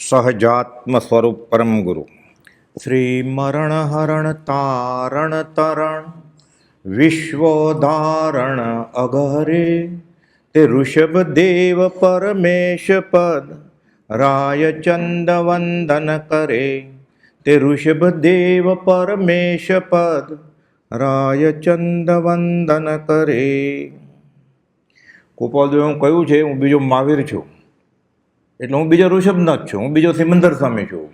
સહજાત્મ સ્વરૂપ પરમ ગુરુ શ્રી મરણ હરણ તારણ તરણ વિશ્વોધારણ અઘરે તે ઋષભ દેવ પરમેશ પદ રાય ચંદ વંદન કરે તે ઋષભ દેવ પરમેશ પદ રાય ચંદ વંદન કરે. ગોપાલદેવ હું કહ્યું છે હું બીજો મહાવીર છું, એટલે હું બીજો ઋષભનાથ છું, હું બીજો સિમંદર સ્વામી છું.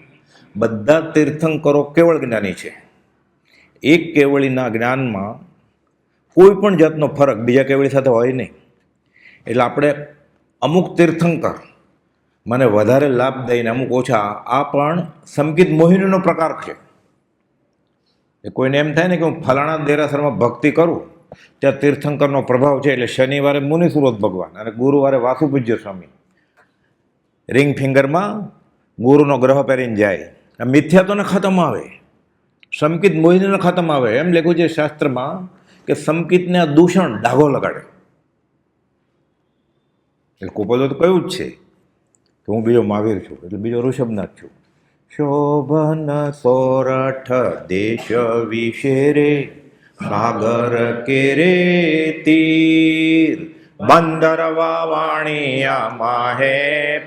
બધા તીર્થંકરો કેવળ જ્ઞાની છે. એક કેવળીના જ્ઞાનમાં કોઈ પણ જાતનો ફરક બીજા કેવળી સાથે હોય નહીં. એટલે આપણે અમુક તીર્થંકર મને વધારે લાભ દઈને અમુક ઓછા, આ પણ સંકિત મોહિનીનો પ્રકાર છે. એ કોઈને એમ થાય ને કે હું ફલાણા દેરાસરમાં ભક્તિ કરું ત્યાં તીર્થંકરનો પ્રભાવ છે, એટલે શનિવારે મુનિ સુરત ભગવાન અને ગુરુવારે વાસુપૂજ્ય સ્વામી રિંગ ફિંગરમાં ગુરુનો ગ્રહ પહેરીને જાય. આ મિથ્યા તો ને ખતમ આવે, સંકિત મોહિનીને ખતમ આવે. એમ લખ્યું છે શાસ્ત્રમાં કે સંકિતને આ દૂષણ ડાઘો લગાડે. એટલે ગોપાલે તો કહ્યું જ છે કે હું બીજો મહાવીર છું, એટલે બીજો ઋષભનાથ છું. શોભન સોરઠ દેશ વિશેરે સાગર કેરે તીર બંદરવા વાણિયા માહે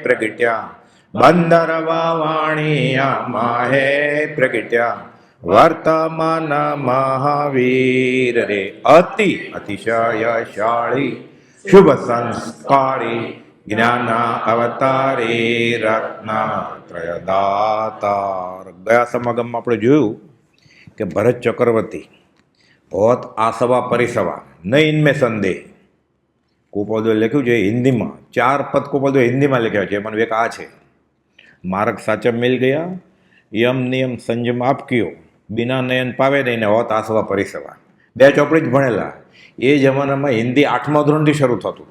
પ્રગટ્યા બંદરવા વાણિયા માહે પ્રગટ્યા વર્તમાન મહાવીર રે અતિ અતિશયશાળી શુભ સંસ્કારી જ્ઞાન અવતારી રત્નાત્રયદાતાર. ગયા સમાગમમાં આપણે જોયું કે ભરત ચક્રવર્તી હોત આસવા પરિસવા ન ઇનમે સંદેહ. ગોપાલદેવે લખ્યું છે હિન્દીમાં, 4 પદ ગોપાલદેવે હિન્દીમાં લખ્યા છે. એમાં એક આ છે, માર્ગ સાચા મિલ ગયા, યમ નિયમ સંજમ આપક્યો, બિના નયન પાવે નહીં ને હોત આસવા પરિસવા. 2 ચોપડી જ ભણેલા. એ જમાનામાં હિન્દી 8મા ધોરણથી શરૂ થતું હતું.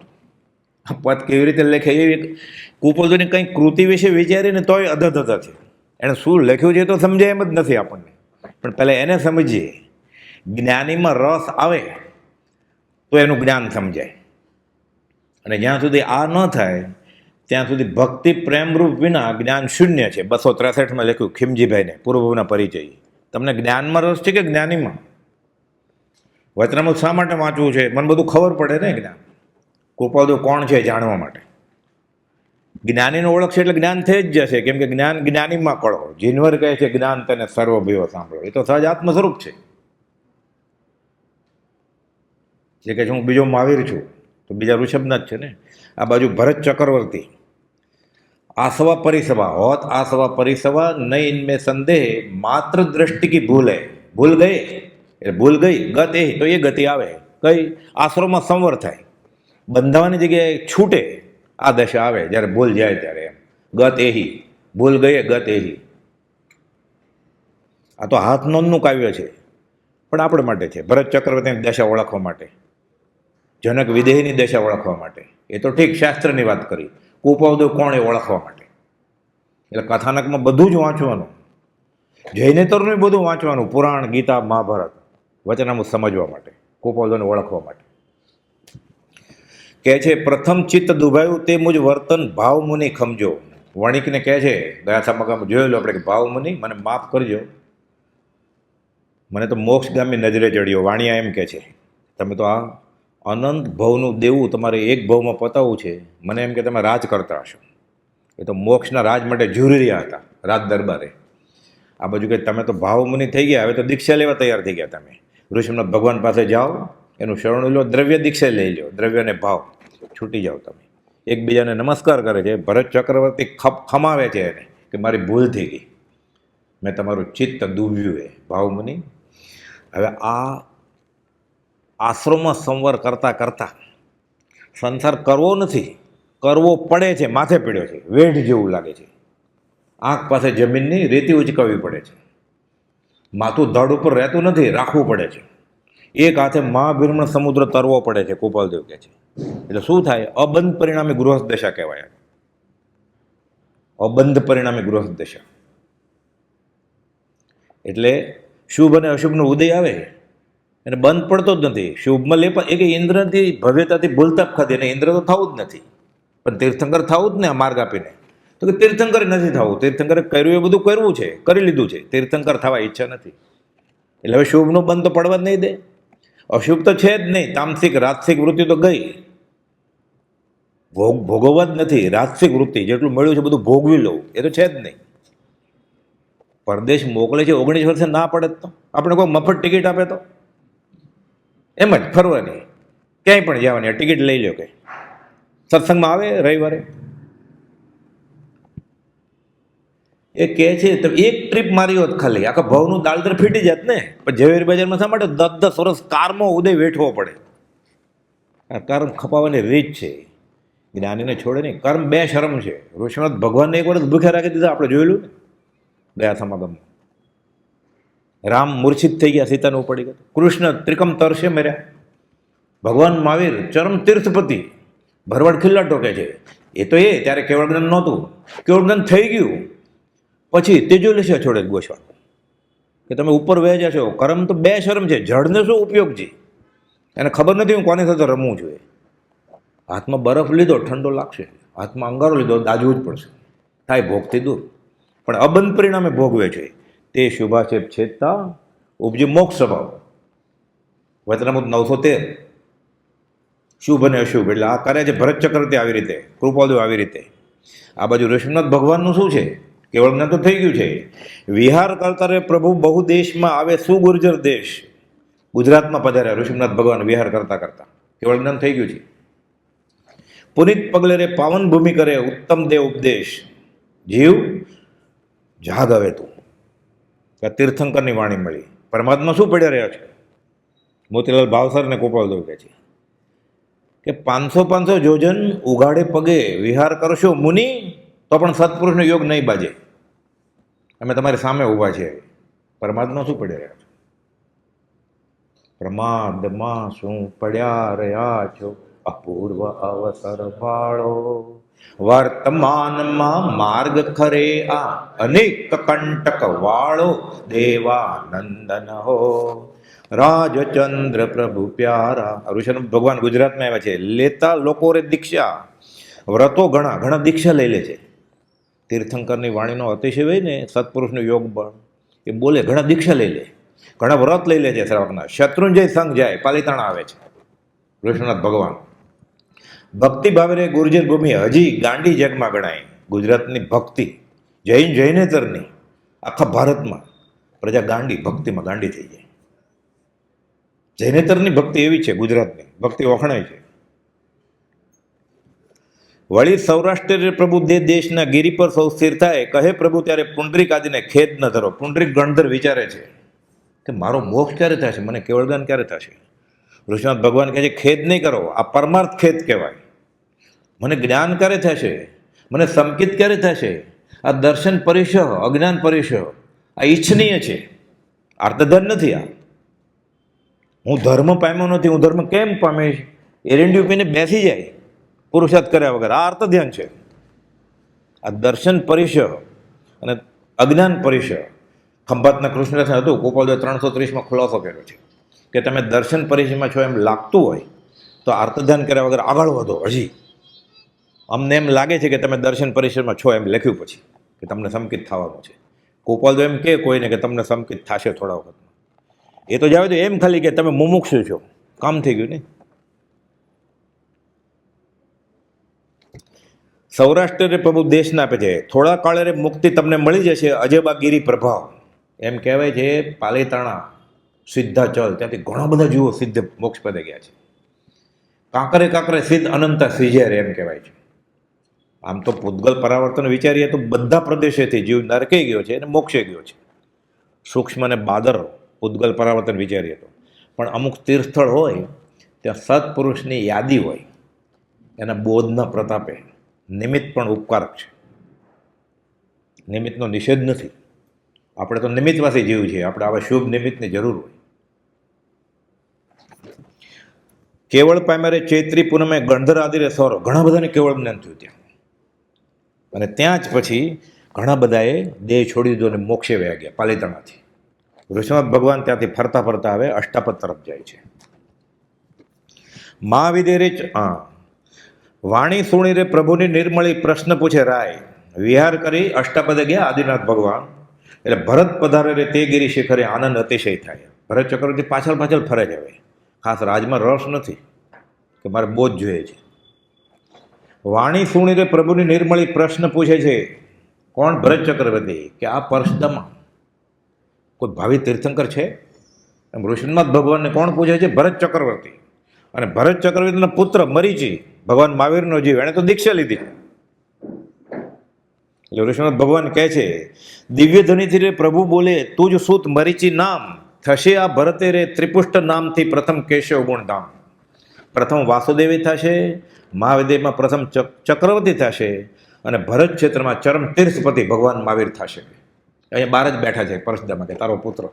આ પદ કેવી રીતે લખે એ ગોપાલદેવની કંઈક કૃતિ વિશે વિચારીને તોય અધધ છે. એણે શું લખ્યું છે તો સમજાય એમ જ નથી આપણને. પણ પહેલાં એને સમજીએ. જ્ઞાનીમાં રસ આવે તો એનું જ્ઞાન સમજાય. અને જ્યાં સુધી આ ન થાય ત્યાં સુધી ભક્તિ પ્રેમરૂપ વિના જ્ઞાન શૂન્ય છે. 263માં લખ્યું ખીમજીભાઈને પૂર્વભવના પરિચય. તમને જ્ઞાનમાં રસ છે કે જ્ઞાનીમાં? વચનામૃત શા માટે વાંચવું છે? મને બધું ખબર પડે ને. જ્ઞાન ગોપાલદેવ કોણ છે જાણવા માટે. જ્ઞાનીનો ઓળખ છે એટલે જ્ઞાન થઈ જ જશે, કેમ કે જ્ઞાન જ્ઞાનીમાં કળો. જીનવર કહે છે જ્ઞાન તેને સર્વભયો સાંભળો. એ તો સહજ આત્મ સ્વરૂપ છે. જે કહે છે હું બીજો મહાવીર છું તો બીજા ઋષભનાથ છે ને. આ બાજુ ભરત ચક્રવર્તી આસવા પરિસવા હોત આસવા પરિસવા નહીં ઇનમે સંદેહ માત્ર દ્રષ્ટિ કી ભૂલ હે. ભૂલ ગઈ એટલે ભૂલ ગઈ, ગત એ તો એ ગતિ આવે. કઈ? આશ્રમમાં સંવર થાય, બંધાવાની જગ્યાએ છૂટે આ દશા આવે જ્યારે ભૂલ જાય ત્યારે. એમ ગત એહી, ભૂલ ગઈ ગત એહી. આ તો હાથ નોંધનું કાવ્ય છે પણ આપણે માટે છે. ભરત ચક્રવર્તીની દશા ઓળખવા માટે, જનક વિદેહીની દશા ઓળખવા માટે. એ તો ઠીક શાસ્ત્રની વાત કરી. ગોપાલદેવ કોણ એ ઓળખવા માટે. એટલે કથાનકમાં બધું જ વાંચવાનું, જૈનેતરનું બધું વાંચવાનું, પુરાણ ગીતા મહાભારત વચનામૃત સમજવા માટે, ગોપાલદેવને ઓળખવા માટે. કહે છે પ્રથમ ચિત્ત દુભાયું તે મુજ વર્તન ભાવ મુનિ ખમજો. વણિકને કહે છે ગયા સમાગમમાં જોયેલું આપણે કે ભાવ મુનિ મને માફ કરજો, મને તો મોક્ષગામી નજરે ચડ્યો. વાણિયા એમ કહે છે તમે તો આ અનંત ભવનું દેવું તમારે એક ભવમાં પતાવવું છે. મને એમ કે તમે રાજ કરતા હશો. એ તો મોક્ષના રાજ માટે ઝૂરી રહ્યા હતા રાજ દરબારે. આ બાજુ કે તમે તો ભાવમુનિ થઈ ગયા, હવે તો દીક્ષા લેવા તૈયાર થઈ ગયા. તમે ઋષભનાથ ભગવાન પાસે જાઓ, એનું શરણું લો, દ્રવ્ય દીક્ષા લઈ લો, દ્રવ્યને ભાવ છૂટી જાઓ. તમે એકબીજાને નમસ્કાર કરે છે. ભરત ચક્રવર્તી ખમાવે છે એને કે મારી ભૂલ થઈ ગઈ, મેં તમારું ચિત્ત દુભ્યું એ ભાવમુનિ. હવે આ આશ્રમમાં સંવર કરતાં કરતાં સંસાર કરવો નથી, કરવો પડે છે, માથે પીડ્યો છે, વેઢ જેવું લાગે છે. આંખ પાસે જમીનની રેતી ઉચકાવવી પડે છે. માથું ધડ ઉપર રહેતું નથી, રાખવું પડે છે. એક હાથે મહાભીર્મણ સમુદ્ર તરવો પડે છે, ગોપાલદેવ કહે છે. એટલે શું થાય? અબંધ પરિણામે ગૃહસ્થ દશા કહેવાય. અબંધ પરિણામે ગૃહસ્થ દશા એટલે શુભ અને અશુભનો ઉદય આવે અને બંધ પડતો જ નથી. શુભમાં લેપા એ કે ઇન્દ્રથી ભવ્યતાથી ભૂલતાપ ખાધી, અને ઇન્દ્ર તો થવું જ નથી, પણ તીર્થંકર થવું જ ને આ માર્ગ આપીને. તો કે તીર્થંકર નથી થવું. તીર્થંકરે કર્યું એ બધું કરવું છે, કરી લીધું છે, તીર્થંકર થવા ઈચ્છા નથી. એટલે હવે શુભનું બંધ તો પડવા જ નહીં દે. અશુભ તો છે જ નહીં. તામસિક રાજસિક વૃત્તિ તો ગઈ, ભોગવવા જ નથી. રાજસિક વૃત્તિ જેટલું મળ્યું છે બધું ભોગવી લઉં એ તો છે જ નહીં. પરદેશ મોકલે છે 19 વર્ષે ના પડે તો આપણે કોઈ મફત ટિકિટ આપે તો એમ જ ફરવાની, ક્યાંય પણ જવાની ટિકિટ લઈ લો. કે સત્સંગમાં આવે રવિવારે એ કહે છે તો એક ટ્રીપ મારી હોત ખાલી આખા ભાવનું દાળદર ફીટી જાત ને. પણ ઝવેરી બજારમાં શા માટે 10-10 વર્ષ કારમાં ઉદય વેઠવો પડે? આ કર્મ ખપાવવાની રીત છે, જ્ઞાનીને છોડે નહીં. કર્મ બે શરમ છે. ઋષિનાથ ભગવાનને એક વર્ષ ભૂખ્યા રાખી દીધા, આપણે જોયેલું ને ગયા સમાગમમાં. રામ મૂર્છિત થઈ ગયા, સીતાને ઉપડી ગયા. કૃષ્ણ ત્રિકમ તરસે મર્યા. ભગવાન મહાવીર ચરમ તીર્થપતિ ભરવાડ ખિલ્લા ટોકે છે. એ તો ત્યારે કેવળ જ્ઞાન નહોતું, કેવળ જ્ઞાન થઈ ગયું પછી તેજો લેશે છોડે ગોશવા કે તમે ઉપર વહી જશો. કર્મ તો બે શરમ છે. જળને શું ઉપયોગ છે? એને ખબર નથી હું કોની સાથે રમવું જોઈએ. હાથમાં બરફ લીધો ઠંડો લાગશે, હાથમાં અંગારો લીધો દાજવું જ પડશે, થાય ભોગથી દૂર. પણ અબંધ પરિણામે ભોગવે છે. તે શુભાક્ષેપ છેદતા ઉપજે મોક્ષ સ્વભાવ. વચનામૃત 913. શુભ અને અશુભ એટલે આ કરે છે ભરત ચક્રવર્તી આવી રીતે, કૃપાદેવ આવી રીતે. આ બાજુ ઋષિનાથ ભગવાનનું શું છે? કેવળ જ્ઞાન તો થઈ ગયું છે. વિહાર કરતા રે પ્રભુ બહુ દેશમાં આવે સુગુર્જર દેશ. ગુજરાતમાં પધાર્યા ઋષિનાથ ભગવાન વિહાર કરતા કરતા. કેવળ જ્ઞાન થઈ ગયું છે. પુનિત પગલે રે પાવન ભૂમિ કરે ઉત્તમ દેવ ઉપદેશ. જીવ જાગ હવે તું. તીર્થંકરની વાણી મળી. પરમાત્મા શું પડ્યા રહ્યા છે? મોતીલાલ ભાવસરને ગોપાલદેવ કહે છે કે 500 જોજન ઉઘાડે પગે વિહાર કરશો મુનિ તો પણ સત્પુરુષનો યોગ નહીં બાજે. અમે તમારી સામે ઊભા છીએ. પરમાત્મા શું પડ્યા રહ્યા છો? પ્રમાદમાં શું પડ્યા રહ્યા છો? અપૂર્વ અવસર વાળો વર્તમાનમાં માર્ગ ખરે આ અનેક કંટક વાળો દેવાનંદન હો રાજચંદ્ર પ્રભુ પ્યારા. ઋષભ ભગવાન ગુજરાતમાં આવ્યા છે. લેતા લોકો રે દીક્ષા, વ્રતો ઘણા ઘણા દીક્ષા લઈ લે છે. તીર્થંકરની વાણીનો અતિશય હોય ને, સત્પુરુષનું યોગ બળ એ બોલે, ઘણા દીક્ષા લઈ લે, ઘણા વ્રત લઈ લે છે શ્રાવકના. શત્રુંજય સંઘ જાય, પાલિતાણા આવે છે ઋષભનાથ ભગવાન. ભક્તિ ભાવે રે ગુર્જર ભૂમિ હજી ગાંડી જગમાં ગણાય. ગુજરાતની ભક્તિ જૈનેતરની આખા ભારતમાં પ્રજા ગાંડી, ભક્તિમાં ગાંડી થઈ જાય. જૈનેતરની ભક્તિ એવી છે, ગુજરાતની ભક્તિ વખણાય છે. વળી સૌરાષ્ટ્ર પ્રભુ દેશના ગિરી પર સૌ સ્થિર થાય. કહે પ્રભુ ત્યારે પુંડરીક આદિને ખેદ ન ધરો. પુંડરીક ગણધર વિચારે છે કે મારો મોક્ષ ક્યારે થશે, મને કેવળદાન ક્યારે થશે? ઋષિનાથ ભગવાન કહે છે ખેદ નહીં કરો, આ પરમાર્થ ખેદ કહેવાય. મને જ્ઞાન ક્યારે થશે, મને સંકિત ક્યારે થશે? આ દર્શન પરિષહ, અજ્ઞાન પરિષહ આ ઈચ્છનીય છે, આર્તધન નથી. આ હું ધર્મ પામ્યો નથી, હું ધર્મ કેમ પામીશ? એરંડિયું પીને બેસી જાય પુરુષાર્થ કર્યા વગર, આ અર્થ ધ્યાન છે. આ દર્શન પરિષહ અને અજ્ઞાન પરિષહ ખંભાતના કૃષ્ણરથન હતું. ગોપાલદેવ 330માં ખુલાસો કર્યો છે કે તમે દર્શન પરિષહમાં છો એમ લાગતું હોય તો અર્થધ્યાન કર્યા વગર આગળ વધો. હજી અમને એમ લાગે છે કે તમે દર્શન પરિષદમાં છો એમ લખ્યું પછી કે તમને સંકિત થવાનું છે. ગોપાલદેવ એમ કે કોઈને કે તમને સંકિત થશે થોડા વખતમાં. એ તો જાવે તો એમ ખાલી કે તમે મુમુક્ષુ છો, કામ થઈ ગયું ને. સૌરાષ્ટ્ર પ્રભુ દેશના આપે છે. થોડા કાળે મુક્તિ તમને મળી જશે અજબા ગિરી પ્રભાવ. એમ કહેવાય છે પાલીતાણા સિદ્ધાચલ, ત્યાંથી ઘણા બધા જુઓ સિદ્ધ મોક્ષ પદે ગયા છે. કાંકરે કાંકરે સિદ્ધ અનંતા સિઝેર એમ કહેવાય છે. આમ તો પૂતગલ પરાવર્તન વિચારીએ તો બધા પ્રદેશેથી જીવ નરકે ગયો છે અને મોક્ષે ગયો છે. સૂક્ષ્મ અને બાદર પૂતગલ પરાવર્તન વિચારીએ તો. પણ અમુક તીર્થસ્થળ હોય ત્યાં સત્પુરુષની યાદી હોય, એના બોધના પ્રતાપે નિમિત્ત પણ ઉપકારક છે. નિમિત્તનો નિષેધ નથી. આપણે તો નિમિત્તવાસી જીવ છીએ, આપણે આવા શુભ નિમિત્તની જરૂર હોય. કેવળ પામ્યારે ચૈત્રી પૂનમે ગણધર આદિરે સૌરો, ઘણા બધાને કેવળ જ્ઞાન થયું ત્યાં. અને ત્યાં જ પછી ઘણા બધાએ દેહ છોડી દીધો અને મોક્ષે વયા ગયા પાલીતાણાથી. ઋષભનાથ ભગવાન ત્યાંથી ફરતા ફરતા હવે અષ્ટાપદ તરફ જાય છે. મહાવિદેરે વાણી સુણી રે પ્રભુની નિર્મળી પ્રશ્ન પૂછે રાય. વિહાર કરી અષ્ટપદે ગયા આદિનાથ ભગવાન. એટલે ભરત પધારે રે તે ગિરી શિખરે આનંદ અતિશય થાય. ભરત ચક્રવર્તી પાછળ પાછળ ફરે જ હવે, ખાસ રાજમાં રસ નથી કે મારે બોધ જોઈએ છે. વાણી સુણી રે પ્રભુની નિર્મળી પ્રશ્ન પૂછે છે. કોણ? ભરત ચક્રવર્તી. કે આ પરસદામાં કોઈ ભાવિ તીર્થંકર છે? એમ ઋષિનાથ ભગવાનને કોણ પૂછે છે? ભરત ચક્રવર્તી. અને ભરત ચક્રવર્તીનો પુત્ર મરીચી, ભગવાન મહાવીરનો જીવ, એણે તો દીક્ષા લીધી. એટલે ઋષિનાથ ભગવાન કહે છે, દિવ્ય ધ્વનિથી રે પ્રભુ બોલે, તું જ સૂત મરીચી નામ, થશે આ ભરતે રે ત્રિપુષ્ટ નામથી પ્રથમ કેશવ ગુણધામ. પ્રથમ વાસુદેવી થશે, મહાવિદેવમાં પ્રથમ ચક્રવર્તી થશે, અને ભરત ક્ષેત્રમાં ચરમ તીર્થપતિ ભગવાન મહાવીર થશે. અહીંયા બહાર જ બેઠા છે પરસદામાં કે તારો પુત્ર.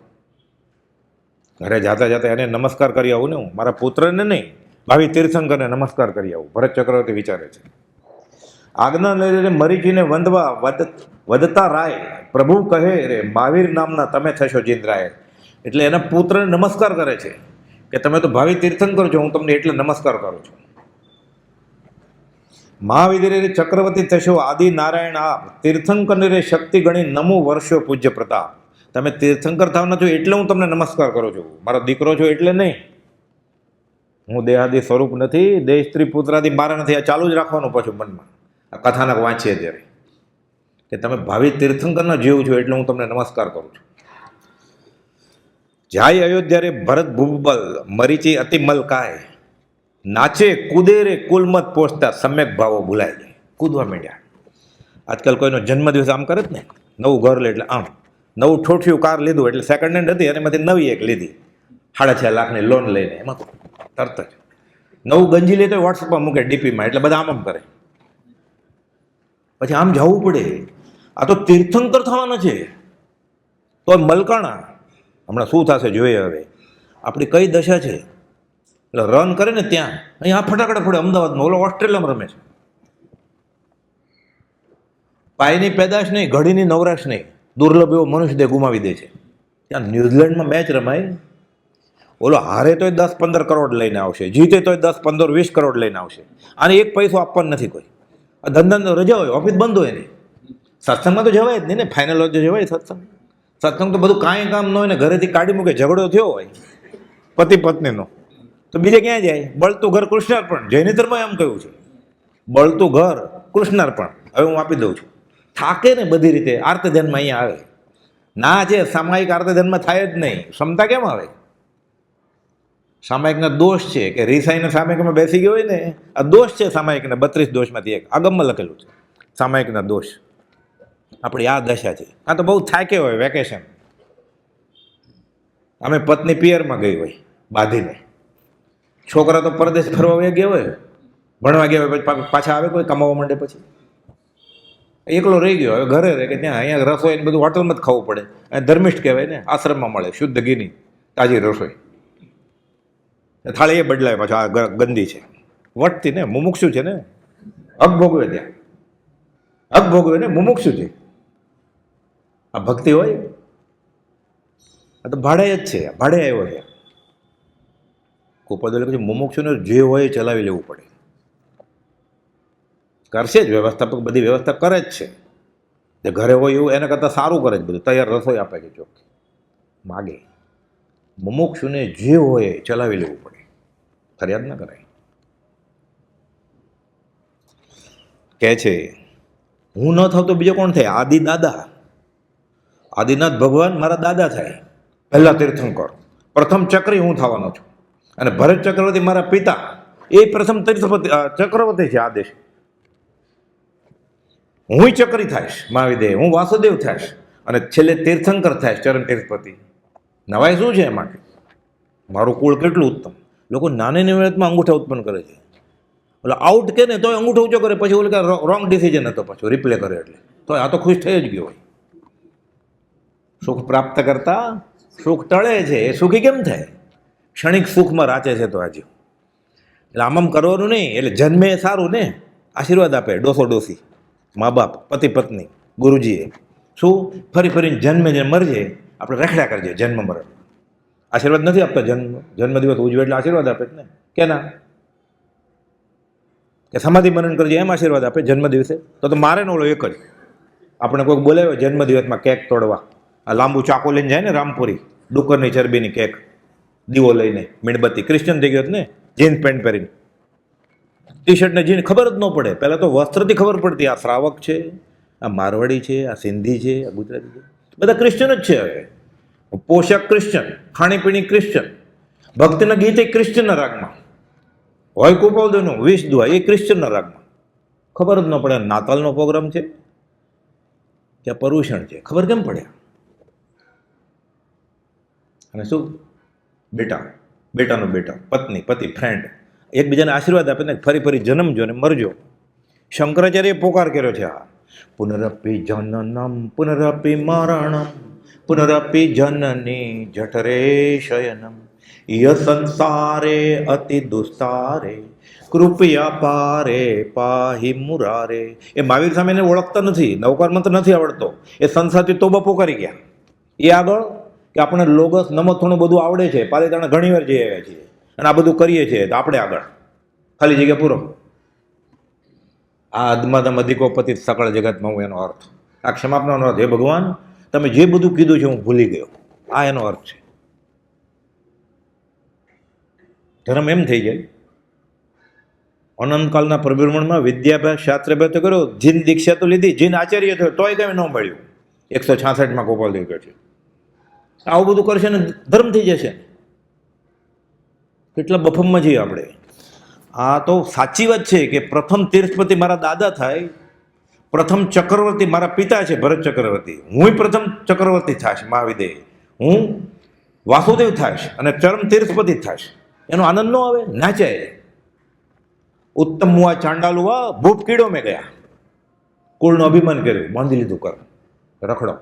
ઘરે જાતા જાતા એને નમસ્કાર કરી આવું ને હું, મારા પુત્રને નહીં, ભાવિ તીર્થંકરને નમસ્કાર કરી આવું. ભરત ચક્રવર્તી વિચારે છે. આજ્ઞા લઈને મરીચીને વંદવા વધતા રાય, પ્રભુ કહે રે મહાવીર નામના તમે થશો જીંદરાય. એટલે એના પુત્રને નમસ્કાર કરે છે કે તમે તો ભાવિ તીર્થંકર છો, હું તમને એટલે નમસ્કાર કરું છું. મહાવિદ્ય રે ચક્રવર્તી થશો આદિ નારાયણ આપ, તીર્થંકર રે શક્તિ ગણી નમો વર્ષો પૂજ્ય પ્રતાપ. તમે તીર્થંકર થાવના છો એટલે હું તમને નમસ્કાર કરું છું, મારો દીકરો છો એટલે નહીં. હું દેહાદી સ્વરૂપ નથી, દેહ સ્ત્રી પુત્રાદી મારા નથી. આ ચાલુ જ રાખવાનું પાછું મનમાં, આ કથાનક વાંચીએ ત્યારે કે તમે ભાવિ તીર્થંકરના જીવ છો એટલે હું તમને નમસ્કાર કરું છું. જાય અયોધ્યા રે ભરત ભૂપલ, મરીચી અતિ મલકાય, નાચે કૂદે રે કુલમત પહોંચતા સમ્યક ભાવો ભૂલાય જાય. કૂદવા માંડ્યા. આજકાલ કોઈનો જન્મદિવસ આમ કરે જ ને, નવું ઘર લે એટલે આમ, નવું ઠોઠિયું કાર લીધું એટલે સેકન્ડ હેન્ડ હતી અને એમાંથી નવી એક લીધી 6.5 લાખની લોન લઈને, એમાં તરત જ નવું ગંજી લે તો વોટ્સઅપમાં મૂકે ડીપીમાં, એટલે બધા આમ કરે. પછી આમ જવું પડે. આ તો તીર્થંકર થવાના છે તો મલકાણા. હમણાં શું થશે જોઈએ હવે. આપણી કઈ દશા છે. એટલે રન કરે ને ત્યાં, અહીંયા ફટાકડા ફોડે અમદાવાદમાં, ઓલો ઓસ્ટ્રેલિયામાં રમે છે. પાયની પેદાશ નહીં, ઘડીની નવરાશ નહીં, દુર્લભ એવો મનુષ્ય દેહ ગુમાવી દે છે. ત્યાં ન્યૂઝીલેન્ડમાં મેચ રમાય, ઓલો હારે તોય 10-15 કરોડ લઈને આવશે, જીતે તોય 10-15-20 કરોડ લઈને આવશે. આને એક પૈસો આપવાનો નથી કોઈ. આ ધંધા રજા હોય, ઓફિસ બંધ હોય ને, સત્સંગમાં તો જવાય જ નહીં ને. ફાઇનલ હોય તો જવાય સત્સંગ તો બધું કાંઈ કામ ન હોય ને, ઘરેથી કાઢી મૂકે. ઝઘડો થયો હોય પતિ પત્નીનો તો બીજે ક્યાં જાય? બળતું ઘર કૃષ્ણાર્પણ. જૈનિધર્મમાં એમ કહ્યું છે, બળતું ઘર કૃષ્ણાર્પણ. હવે હું આપી દઉં છું. થાકે ને બધી રીતે. આર્ત ધ્યાનમાં અહીંયા આવે ના છે, સામાયિક આર્ત ધ્યાનમાં થાય જ નહીં. ક્ષમતા કેમ આવે? સામાયિકના દોષ છે કે રીસાઈને સામાયિકમાં બેસી ગયો હોય ને, આ દોષ છે સામાયિકના. 32 દોષમાંથી એક આગમમાં લખેલું છે, સામાયિકના દોષ. આપણી આ દશા છે. આ તો બહુ થાકે હોય વેકેશન. અમે પત્ની પિયરમાં ગઈ હોય બાંધીને, છોકરા તો પરદેશ ફરવા ગયા હોય, ભણવા ગયા હોય, પછી પાછા આવે કોઈ કમાવા માંડે, પછી એકલો રહી ગયો. હવે ઘરે રહે કે ત્યાં અહીંયા રસોઈ બધું હોટલમાં જ ખાવું પડે. અને ધર્મિષ્ઠ કહેવાય ને, આશ્રમમાં મળે શુદ્ધ ઘીની તાજી રસોઈ. થાળી એ બદલાય પાછો, આ ગંદી છે, વટતી ને, મુમુક્ષુ છે ને, હક ભોગવે ત્યાં, હક ભોગવે ને, મુમુક્ષુ છે. આ ભક્તિ હોય? આ તો ભાડે જ છે, ભાડે આવ્યો છે. કુપોદલે પછી મુમુક્ષુને જે હોય એ ચલાવી લેવું પડે. કરશે જ વ્યવસ્થાપક, બધી વ્યવસ્થા કરે જ છે. જે ઘરે હોય એવું એના કરતાં સારું કરે છે બધું, તૈયાર રસોઈ આપે છે ચોખ્ખી, માગે. મુમુક્ષુને જે હોય એ ચલાવી લેવું પડે, ફરિયાદ ના કરાય. કહે છે હું ન થાવ તો બીજો કોણ થાય? આદિ દાદા, આદિનાથ ભગવાન મારા દાદા થાય, પહેલા તીર્થંકર, પ્રથમ ચક્રી હું થવાનો છું. અને ભરત ચક્રવર્તી મારા પિતા, એ પ્રથમ તીર્થપતિ ચક્રવર્તી છે. આદેશ હું ચક્રી થાઈશ, મહાવિદેવ, હું વાસુદેવ થાઈશ, અને છેલ્લે તીર્થંકર થાઈશ, ચરણ તીર્થપતિ. નવાઈ શું છે એમાં? મારું કુળ કેટલું ઉત્તમ. લોકો નાની નિવેદમાં અંગૂઠા ઉત્પન્ન કરે છે. એટલે આઉટ કે ને તોય અંગૂઠો ઊંચો કરે, પછી ઓલું કે રોંગ ડિસિઝન હતો, પાછું રિપ્લે કરે. એટલે તો આ તો ખુશ થઈ જ ગયો હોય. સુખ પ્રાપ્ત કરતા સુખ ટળે છે. એ સુખી કેમ થાય? ક્ષણિક સુખમાં રાચે છે તો આજે. એટલે આમ કરવાનું નહીં. એટલે જન્મે સારું ને, આશીર્વાદ આપે ડોસો ડોસી, મા બાપ, પતિ પત્ની, ગુરુજીએ. શું ફરી ફરીને જન્મે જે મરજે, આપણે રખડ્યા કરજે જન્મ મરણ. આશીર્વાદ નથી આપતા. જન્મદિવસ ઉજવે એટલે આશીર્વાદ આપે જ ને, કે ના? કે સમાધિ મરણ કરજે એમ આશીર્વાદ આપે જન્મદિવસે? તો મારે નો ઓલો એક જ આપણે કોઈક બોલાવ્યો જન્મદિવસમાં કેક તોડવા, આ લાંબુ ચાકો લઈને જાય ને રામપુરી, ડુક્કરની ચરબીની કેક, દીવો લઈને, મીણબત્તી, ક્રિશ્ચન થઈ ગયો ને, જીન્સ પેન્ટ પહેરીને, ટી શર્ટ ને જીન્સ, ખબર જ ન પડે. પહેલાં તો વસ્ત્રથી ખબર પડતી, આ શ્રાવક છે, આ મારવાડી છે, આ સિંધી છે, આ ગુજરાતી છે, બધા ક્રિશ્ચન જ છે. હવે પોશાક ક્રિશ્ચન, ખાણીપીણી ક્રિશ્ચન, ભક્તિના ગીત એ ક્રિશ્ચનના રાગમાં હોય, કુપાવદોનું વિષ દુઆ એ ક્રિશ્ચનના રાગમાં. ખબર જ ન પડે નાતાલનો પ્રોગ્રામ છે ત્યાં પર્યુષણ છે, ખબર કેમ પડે? અને શું બેટાનો બેટા, પત્ની પતિ, ફ્રેન્ડ, એકબીજાને આશીર્વાદ આપે ને ફરી ફરી જન્મજો ને મરજો. શંકરાચાર્યએ પોકાર કર્યો છે આ પુનરપી જનનમ પુનરપી મરણમ પુનરપી જનની જઠરે શયનમ ય સંસારે અતિ દુસ્તારે કૃપયા પારે પાહી મુરારે. એ મહાવીર સામે એને ઓળખતા નથી, નવકાર મંત્ર નથી આવડતો, એ સંસારથી તોબા પોકારી ગયા. એ આગળ કે આપણે લોગસ નમત થોડું બધું આવડે છે, પાલીતાણા ઘણી વાર જઈ આવ્યા છીએ અને આ બધું કરીએ છીએ, તો આપણે આગળ ખાલી જગ્યા પૂરો. આ અદમાદમ અધિકોપતિ સકળ જગતમાં હું એનો અર્થ, આ ક્ષમાપનાનો અર્થ, હે ભગવાન તમે જે બધું કીધું છે હું ભૂલી ગયો, આ એનો અર્થ છે. ધર્મ એમ થઈ જાય. અનંતકાળના પ્રભ્રમણમાં વિદ્યાભ્યાસ શાસ્ત્રાભ્યાસ કર્યો, જીન દીક્ષા તો લીધી, જીન આચાર્ય થયો, તોય કઈ ન મળ્યું. 166માં ગોપાલદેવ કહે છે આવું બધું કરશે ને ધર્મ થઈ જશે. કેટલા બફમમાં છીએ આપણે. આ તો સાચી વાત છે કે પ્રથમ તીર્થપતિ મારા દાદા થાય, પ્રથમ ચક્રવર્તી મારા પિતા છે ભરત ચક્રવર્તી, હું પ્રથમ ચક્રવર્તી થાશ મહાવિદેય, હું વાસુદેવ થાશ અને ચરમ તીર્થપતિ થાશ. એનો આનંદ ન આવે? નાચાય. ઉત્તમ હુઆ ચાંડાલ હુઆ ભૂપ કીડો મેં ગયા, કુળનું અભિમાન કર્યું, બાંધી લીધું કર રખડો.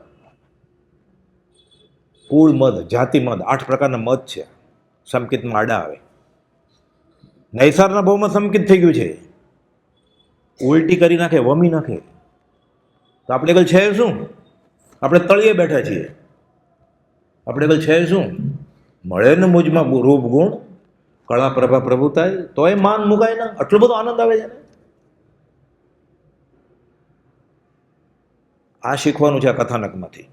કુળ મદ, જાતિ મદ, 8 પ્રકારના મદ છે, સંકિતમાં આડા આવે. નૈસારના ભાવમાં સંકિત થઈ ગયું છે, ઉલટી કરી નાખે, વમી નાખે. તો આપણે કલ છે શું? આપણે તળિયે બેઠા છીએ. આપણે કલ છે શું? મળે ને મુજમાં રૂપ ગુણ કળા પ્રભા પ્રભુ થાય તોય માન મુકાય ના. આટલો બધો આનંદ આવે છે ને. આ શીખવાનું છે આ કથાનકમાંથી.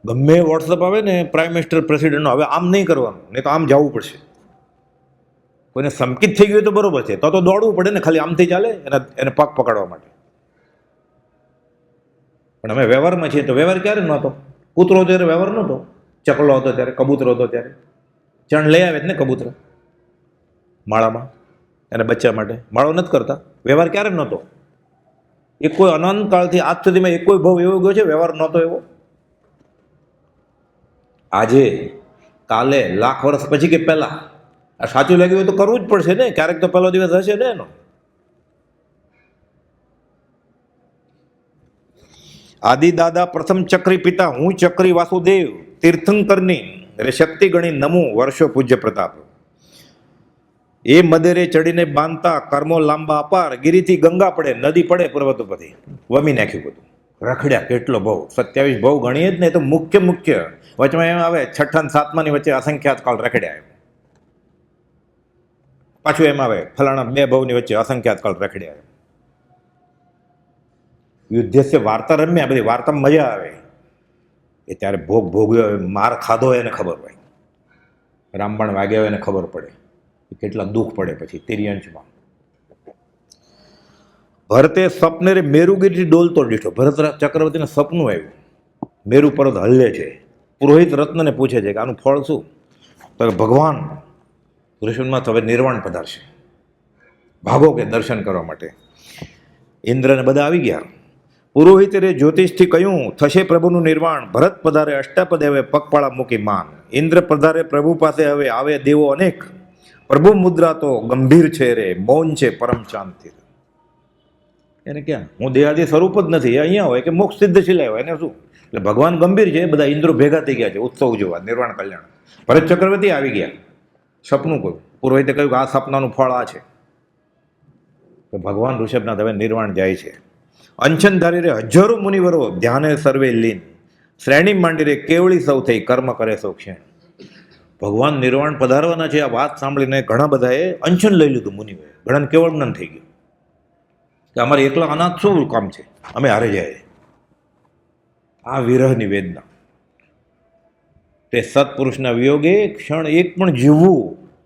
ગમે વોટ્સઅપ આવે ને પ્રાઇમ મિનિસ્ટર પ્રેસિડેન્ટનો, હવે આમ નહીં કરવાનું, નહીં તો આમ જવું પડશે. કોઈને સંકિત થઈ ગયું તો બરોબર છે, તો દોડવું પડે ને, ખાલી આમથી ચાલે એને પગ પકડવા માટે. પણ અમે વ્યવહારમાં છીએ તો વ્યવહાર ક્યારે નહોતો. કૂતરો ત્યારે વ્યવહાર નહોતો, ચકલો હતો ત્યારે, કબૂતરો હતો ત્યારે, ચણ લઈ આવે જ ને કબૂતર માળામાં એને બચ્ચા માટે, માળો નથી કરતા. વ્યવહાર ક્યારે નહોતો. એ કોઈ અનંત કાળથી આજ સુધીમાં એક કોઈ ભાવ એવો ગયો છે વ્યવહાર નહોતો એવો? આજે કાલે લાખ વર્ષ પછી કે પહેલા આ સાચું લાગ્યું હોય તો કરવું જ પડશે ને, ક્યારેક તો પહેલો દિવસ હશે ને એનો. આદિ દાદા પ્રથમ ચક્રી પિતા, હું ચક્રી વાસુદેવ તીર્થંકરની રે શક્તિ ગણી નમું વર્ષો પૂજ્ય પ્રતાપ. એ મદેરે ચડીને બાંધતા કર્મો લાંબા અપાર, ગિરીથી ગંગા પડે, નદી પડે પર્વતો પરથી. વમી નાખ્યું બધું, રખડ્યા. કેટલો ભાવ, 27 ભાવ ગણીએ જ ને, તો મુખ્ય વચમાં એમ આવે 6ઠા અને 7માની વચ્ચે અસંખ્યાત કાળ રખડ્યા. પાછું એમ આવે ફલાણા 2 ભાવની વચ્ચે અસંખ્યાત કાળ રખડ્યા. યુદ્ધસ્ય વાર્તા રમ્યા, બધી વાર્તામાં મજા આવે. એ ત્યારે ભોગ્યો હોય, માર ખાધો હોય એને ખબર હોય, રામબાણ વાગ્યા હોય એને ખબર પડે કેટલા દુઃખ પડે પછી તિર્યંશમાં. ભરતે સપને રે મેરુગીરી ડોલતો દીઠો. ભરત ચક્રવર્તીને સપનું આવ્યું, મેરુ પર્વત હલ્લે છે. પુરોહિત રત્નને પૂછે છે કે આનું ફળ શું? તો ભગવાન કૃષ્ણમાં તો હવે નિર્વાણ પધારશે, ભાગો કે દર્શન કરવા માટે. ઇન્દ્રને બધા આવી ગયા. પુરોહિતે રે જ્યોતિષથી કહ્યું થશે પ્રભુનું નિર્વાણ. ભરત પધારે અષ્ટાપદે હવે પગપાળા મૂકી માન. ઇન્દ્ર પધારે પ્રભુ પાસે હવે આવે દેવો અનેક. પ્રભુ મુદ્રા તો ગંભીર છે રે, મૌન છે પરમ શાંતિ. એને ક્યાં, હું દેહાદી સ્વરૂપ જ નથી, અહીંયા હોય કે મોક્ષ સિદ્ધ શિલાય હોય, એને શું? એટલે ભગવાન ગંભીર છે, બધા ઇન્દ્રો ભેગા થઈ ગયા છે ઉત્સવ ઉજવવા, નિર્વાણ કલ્યાણ. ભરત ચક્રવર્તી આવી ગયા, સપનું કહ્યું. પુરોહિતે કહ્યું કે આ સપનાનું ફળ આ છે કે ભગવાન ઋષભનાથ હવે નિર્વાણ જાય છે. અંશન ધારી રે હજારો મુનિવરો, ધ્યાને સર્વે લીન. શ્રેણી માંડી રે કેવળી સૌ થઈ, કર્મ કરે સૌ ક્ષેણ. ભગવાન નિર્વાણ પધારવાના છે આ વાત સાંભળીને ઘણા બધાએ અંશન લઈ લીધું. મુનિઓએ ઘણાને કેવળ જ્ઞાન થઈ ગયું કે અમારે એકલા અનાથ શું કામ છે, અમે હારે જાય. આ વિરહની વેદના. તે સત્પુરુષના વિયોગે ક્ષણ એક પણ જીવવું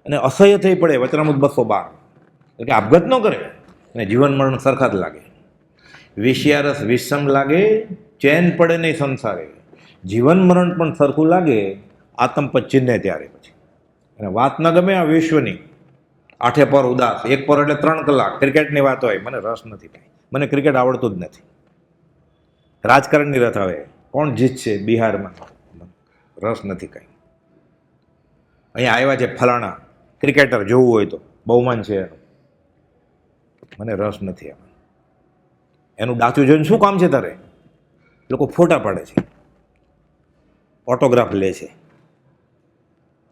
અને અસહ્ય થઈ પડે. વચનામૃત 212. કે આપઘાત ન કરે અને જીવન મરણ સરખા જ લાગે. વિષયારસ વિષમ લાગે, ચેન પડે નહીં સંસારે. જીવન મરણ પણ સરખું લાગે, આતંપદ ચિહ્ને ત્યારે પછી. અને વાત ન ગમે આ વિશ્વની, આઠે પર ઉદાસ, એક પર એટલે 3 કલાક ક્રિકેટની વાત હોય, મને રસ નથી ભાઈ, મને ક્રિકેટ આવડતું જ નથી. રાજકારણની રથ આવે, કોણ જીતશે બિહારમાં, રસ નથી કાંઈ. અહીંયા આવ્યા છે ફલાણા ક્રિકેટર, જોવું હોય તો બહુમાન છે એનું, મને રસ નથી એમાં. એનું ડાચું જોઈને શું કામ છે તારે? લોકો ફોટા પાડે છે, ઓટોગ્રાફ લે છે.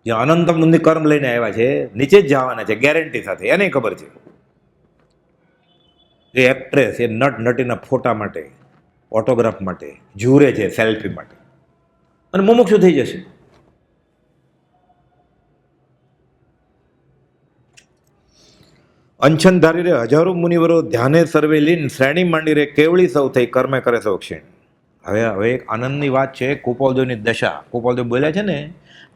જે અનંત બુદ્ધિ કર્મ લઈને આવ્યા છે, નીચે જ જવાના છે ગેરંટી સાથે, એને ખબર છે. એ એક્ટ્રેસ, એ નટ નટીના ફોટા માટે, ઓટોગ્રાફ માટે ઝૂરે છે, સેલ્ફી માટે, અને મુમુક્ષુ થઈ જશે. અંછન ધારી રે હજારો મુનિવરો, ધ્યાને સર્વે લીન, શ્રેણી માંડી રે કેવળી સૌ થઈ, કર્મે કરે સૌ ક્ષીણ. હવે એક આનંદની વાત છે, કુપોલદેવની દશા. કુપોલદેવ બોલ્યા છે ને,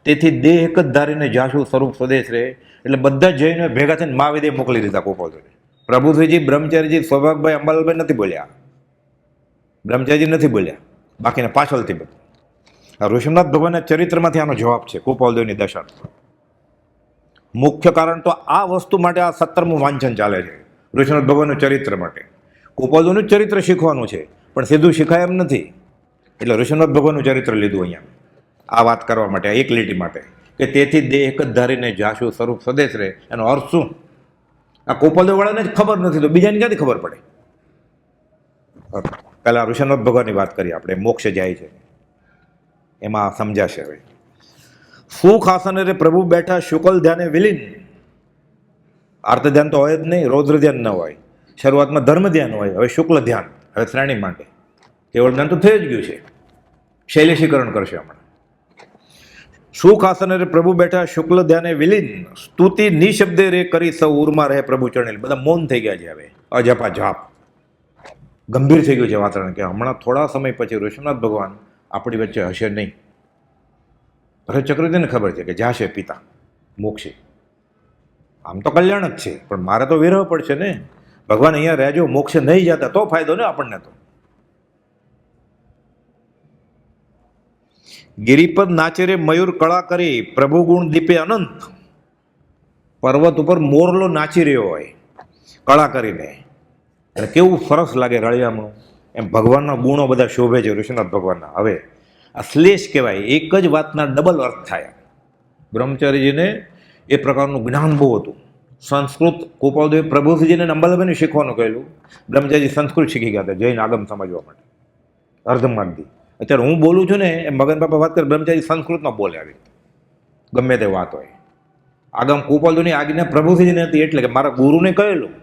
તેથી દેહ એક જ ધારીને જાશું સ્વરૂપ સ્વદેશ રે. એટલે બધા જઈને ભેગા થઈને મહાવિદેહ મોકલી દીધા કુપોલદેવને. પ્રભુશ્રીજી, બ્રહ્મચારીજી, સૌભાગભાઈ, અંબાલાલભાઈ નથી બોલ્યા, બ્રહ્મચારીજી નથી બોલ્યા, બાકીને પાછળથી બધું. આ ઋષભનાથ ભગવાનના ચરિત્રમાંથી આનો જવાબ છે, કુપોલદેવની દશા. મુખ્ય કારણ તો આ વસ્તુ માટે આ 17મું વાંચન ચાલે છે, ઋષભનાથ ભગવાનનું ચરિત્ર માટે. કુપોલદેવનું ચરિત્ર શીખવાનું છે, પણ સીધું શીખાય એમ નથી. એટલે ઋષભનાથ ભગવાનનું ચરિત્ર લીધું અહીંયા આ વાત કરવા માટે, આ એક લીટી માટે, કે તેથી દેહ એક જ ધારીને જાશું સ્વરૂપ સ્વદેશ રે. એનો અર્થ શું? આ કુપોલદેવ વાળાને જ ખબર નથી, તો બીજાને ક્યાંથી ખબર પડે? પહેલા ઋષભનાથ ભગવાનની વાત કરીએ આપણે, મોક્ષ જાય છે એમાં સમજાશે. હવે સુખ આસને રે પ્રભુ બેઠા, શુકલ ધ્યાને વિલીન. આર્ત ધ્યાન તો હોય જ નહીં, રૌદ્ર ધ્યાન ન હોય. શરૂઆતમાં ધર્મ ધ્યાન હોય, હવે શુક્લ ધ્યાન, હવે શ્રેણી માટે. કેવળ જ્ઞાન તો થઈ જ ગયું છે, શૈલેષીકરણ કરશે હમણાં. સુખ આસને રે પ્રભુ બેઠા, શુક્લ ધ્યાને વિલીન, સ્તુતિ નિશબ્દે રે કરી સૌ ઉર્મા રહે પ્રભુ ચરણે. બધા મૌન થઈ ગયા છે હવે, અજપા જાપ, ગંભીર થઈ ગયું છે વાતાવરણ, કે હમણાં થોડા સમય પછી ઋષભનાથ ભગવાન આપણી વચ્ચે હશે નહીં. ભરત ચક્રવર્તીને ખબર છે કે જાશે પિતા મોક્ષે. આમ તો કલ્યાણ જ છે, પણ મારે તો વિરહ પડશે ને. ભગવાન અહીંયા રહેજો, મોક્ષે નહીં જતા તો ફાયદો ને આપણને. તો ગિરિપદ નાચે રે મયુર કળા કરી, પ્રભુ ગુણ દીપે અનંત. પર્વત ઉપર મોરલો નાચી રહ્યો હોય કળા કરીને, અને કેવું સરસ લાગે રળિયામણું. એમ ભગવાનના ગુણો બધા શોભે છે ઋષભનાથ ભગવાનના. હવે આ શ્લેષ કહેવાય, એક જ વાતના ડબલ અર્થ થાય. બ્રહ્મચારીજીને એ પ્રકારનું જ્ઞાન બહુ હતું. સંસ્કૃત કુપાલદેવે પ્રભુજીને અંબાલાભાઈને શીખવાનું કહેલું. બ્રહ્મચારી સંસ્કૃત શીખી ગયા હતા જૈન આગમ સમજવા માટે, અર્ધમાર્ગી. અત્યારે હું બોલું છું ને એ મગન બાપા વાત કરે, બ્રહ્મચારી સંસ્કૃતમાં બોલે આવી ગમે તે વાત હોય. આગમ કુપાલદેવની આજ્ઞા પ્રભુજીને હતી, એટલે કે મારા ગુરુને કહેલું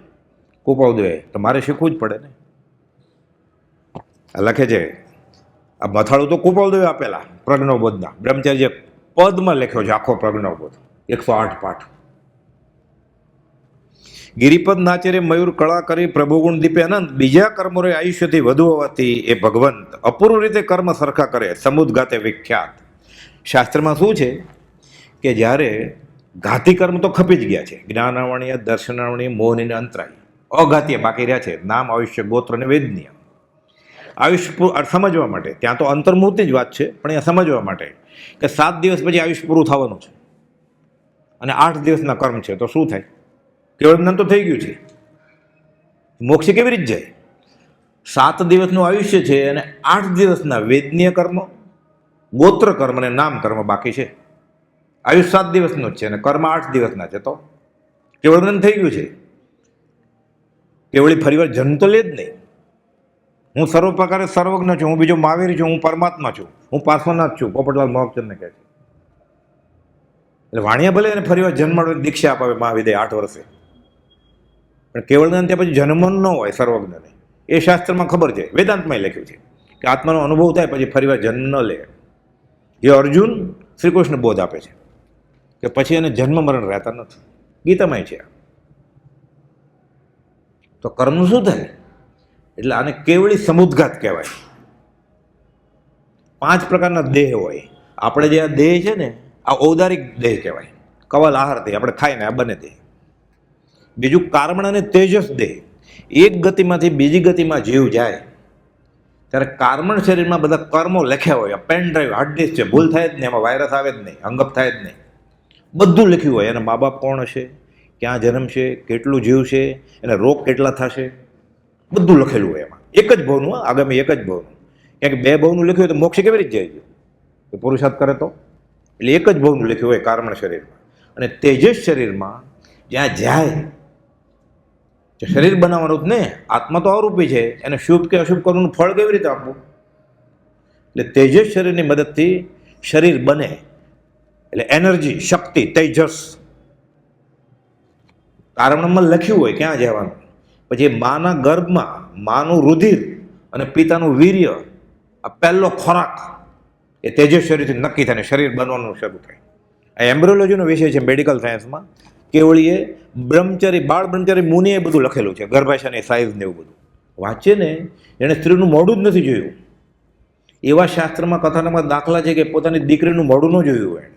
કુપાલદેવે, તો મારે શીખવું જ પડે ને. લખે છે આ મથાળું તો કુપાલદેવે આપેલા પ્રજ્ઞાબોધના, બ્રહ્મચારીએ પદમાં લખ્યો છે આખો પ્રજ્ઞાબોધ, 108 પાઠ. ગિરિપદ નાચે રે મયુર કળા કરી, પ્રભુ ગુણ દીપે અનંત. બીજા કર્મો રે આયુષ્યથી વધુ હોવાથી એ ભગવંત અપૂર્વ રીતે કર્મ સરખા કરે, સમુદગાતે વિખ્યાત. શાસ્ત્રમાં શું છે કે જ્યારે ઘાતી કર્મ તો ખપી જ ગયા છે, જ્ઞાનાવણીય, દર્શનાવણીય, મોહની, અંતરાય, અઘાતીય બાકી રહ્યા છે, નામ, આયુષ્ય, ગોત્ર અને વેદનીય. આયુષ્ય સમજવા માટે, ત્યાં તો અંતર્મુહૂર્તની જ વાત છે, પણ અહીંયા સમજવા માટે કે 7 દિવસ પછી આયુષ્ય પૂરું થવાનું છે અને 8 દિવસના કર્મ છે, તો શું થાય? કેવળ જ્ઞાન તો થઈ ગયું છે, મોક્ષ કેવી રીતે જાય? 7 દિવસનું આયુષ્ય છે અને 8 દિવસના વેદનીય કર્મ, ગોત્ર કર્મ અને નામ કર્મ બાકી છે. આયુષ્ય 7 દિવસનું જ છે અને કર્મ 8 દિવસના છે, તો કેવળ જ્ઞાન થઈ ગયું છે. કેવળી ફરીવાર જન્મ તો લે જ નહીં. હું સર્વ પ્રકારે સર્વજ્ઞ છું, હું બીજો મહાવીર છું, હું પરમાત્મા છું, હું પાર્શ્વનાથ છું, પોપટલાલ મોહકચંદને કહે છે. એટલે વાણિયા ભલે એને ફરીવાર જન્માડવાની દીક્ષા અપાવે મહાવિદે 8 વર્ષે, પણ કેવળ જ્ઞાન ત્યાં પછી જન્મ ન હોય સર્વજ્ઞને. એ શાસ્ત્રમાં ખબર છે, વેદાંતમાં લખ્યું છે કે આત્માનો અનુભવ થાય પછી ફરીવાર જન્મ ન લે. એ અર્જુન શ્રી કૃષ્ણ બોધ આપે છે કે પછી એને જન્મ મરણ રહેતા નથી, ગીતામાં છે. તો કર્મનું શું થાય? એટલે આને કેવળી સમુદ્ઘાત કહેવાય. 5 પ્રકારના દેહ હોય. આપણે જે આ દેહ છે ને, આ ઔદારિક દેહ કહેવાય, કવલ આહારથી આપણે ખાઈને આ બને દેહ. બીજું કાર્બન અને તેજસ દેહ. એક ગતિમાંથી બીજી ગતિમાં જીવ જાય ત્યારે કાર્બન શરીરમાં બધા કર્મો લખ્યા હોય. પેન ડ્રાઈવ, હાર્ડ ડિસ્ક છે, ભૂલ થાય જ નહીં, એમાં વાયરસ આવે જ નહીં, અંગપ થાય જ નહીં, બધું લખ્યું હોય. એના મા બાપ કોણ હશે, ક્યાં જન્મશે, કેટલું જીવશે, એને રોગ કેટલા થશે, બધું લખેલું હોય એમાં. એક જ ભાવનું, આગામી એક જ ભાવનું. કારણ કે 2 ભાવનું લખ્યું હોય તો મોક્ષ કેવી રીતે જાય છે, પુરુષાર્થ કરે તો? એટલે એક જ ભાવનું લખ્યું હોય કાર્બન શરીરમાં. અને તેજસ શરીરમાં જ્યાં જાય, શરીર બનાવવાનું જ ને, આત્મા તો અવરૂપી છે, એને શુભ કે અશુભ કરવાનું ફળ કેવી રીતે આપવું? એટલે તેજસ શરીરની મદદથી શરીર બને. એટલે એનર્જી, શક્તિ, તેજસ કાર્બનમાં લખ્યું હોય ક્યાં જવાનું. પછી માના ગર્ભમાં માનું રુધિર અને પિતાનું વીર્ય, આ પહેલો ખોરાક એ તેજસ શરીરથી નક્કી થાય, શરીર બનવાનું શરૂ થાય. આ એમ્બ્રિયોલોજીનો વિષય છે મેડિકલ સાયન્સમાં. કેવળીએ બ્રહ્મચારી, બાળ બ્રહ્મચારી મુનિએ બધું લખેલું છે, ગર્ભાશયની સાઇઝ ને એવું બધું વાંચે ને, એણે સ્ત્રીનું મોઢું જ નથી જોયું. એવા શાસ્ત્રમાં કથાનામાં દાખલા છે કે પોતાની દીકરીનું મોઢું ન જોયું હોય,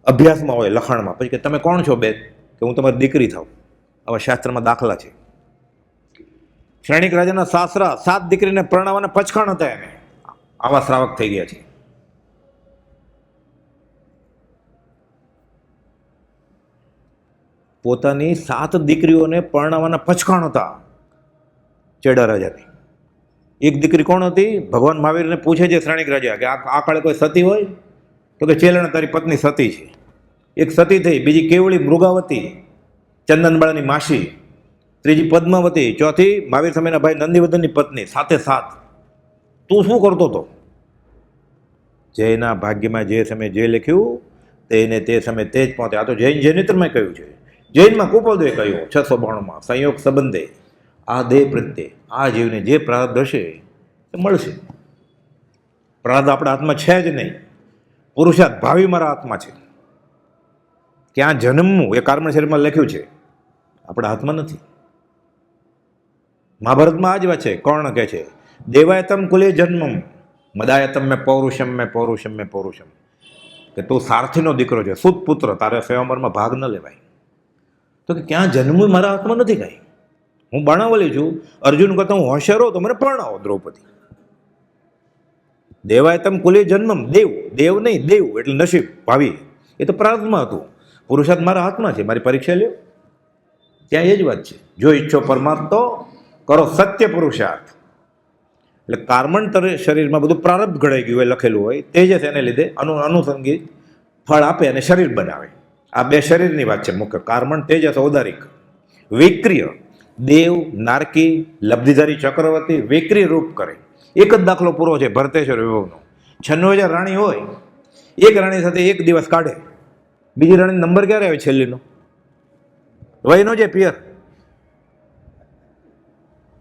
અભ્યાસમાં હોય, લખાણમાં. પછી કે તમે કોણ છો બેન? કે હું તમારી દીકરી થાઉં. આવા શાસ્ત્રમાં દાખલા છે. શ્રેણિક રાજાના સાસરા 7 દીકરીને પરણાવવાના પચખાણ હતા, એને આવા શ્રાવક થઈ ગયા છે. પોતાની 7 દીકરીઓને પરણાવવાના પચખાણ હતા ચેડા રાજાની. એક દીકરી કોણ હતી? ભગવાન મહાવીરને પૂછે છે શ્રેણિક રાજા કે આ કાળે કોઈ સતી હોય? તો કે ચેલણ તારી પત્ની સતી છે. એક સતી થઈ, બીજી કેવળી મૃગાવતી, ચંદનબાળાની માસી, ત્રીજી પદ્માવતી, ચોથી મહાવીર સમયના ભાઈ નંદીવર્ધનની પત્ની. 7 તું શું કરતો હતો? જયના ભાગ્યમાં જે સમયે જે લખ્યું તેને તે સમયે તે જ પહોંચે. આ તો જૈન જૈનિત્રમાં કહ્યું છે. જૈનમાં કુપોદે કહ્યું 692માં, સંયોગ સંબંધે આ દેહ પ્રત્યે આ જીવને જે પ્રારબ્ધ હશે એ મળશે. પ્રારબ્ધ આપણા હાથમાં છે જ નહીં. પુરુષાર્થ ભાવિ મારા હાથમાં છે. ક્યાં જન્મવું એ કાર્બન શરીરમાં લખ્યું છે, આપણા હાથમાં નથી. મહાભારતમાં આ જ વાત છે. કર્ણ કહે છે દેવાયતમ કુલે જન્મમ મદાયતમ મેં પૌરુષમ મેં પૌરુષમ મેં પૌરુષમ, કે તું સારથીનો દીકરો છે, સુત પુત્ર, તારે સ્વયંવરમાં ભાગ ન લેવાય. તો કે ક્યાં જન્મવું મારા હાથમાં નથી કાંઈ. હું બાણાવલી છું, અર્જુન કરતા હું હોશિયાર હોઉં તો મને પરણાવો દ્રૌપદી. દેવાયતમ કુલે જન્મમ, દેવ, દેવ નહીં દેવ એટલે નસીબ, ભાવિ. એ તો પ્રારબ્ધમાં હતું. પુરુષાર્થ મારા હાથમાં છે, મારી પરીક્ષા લ્યો. ત્યાં એ જ વાત છે. જો ઈચ્છો પરમાર્થ તો કરો સત્ય પુરુષાર્થ. એટલે કાર્બન શરીરમાં બધું પ્રારબ્ધ ઘડાઈ ગયું હોય, લખેલું હોય. તેજસ એને લીધે અનુસંગી ફળ આપે અને શરીર બનાવે. આ 2 શરીરની વાત છે મુખ્ય. કાર્બન, તેજસ, ઔદારિક. વિક્રિય દેવ, નારકી, લબ્ધિધારી ચક્રવર્તી વિક્રિય રૂપ કરે. એક જ દાખલો પૂરો છે ભરતેશ્વર વિભવનો. 96,000 રાણી હોય, એક રાણી સાથે એક દિવસ કાઢે, બીજી રાણી નંબર ક્યારે આવે છેલ્લીનો? વયનો જે પિયર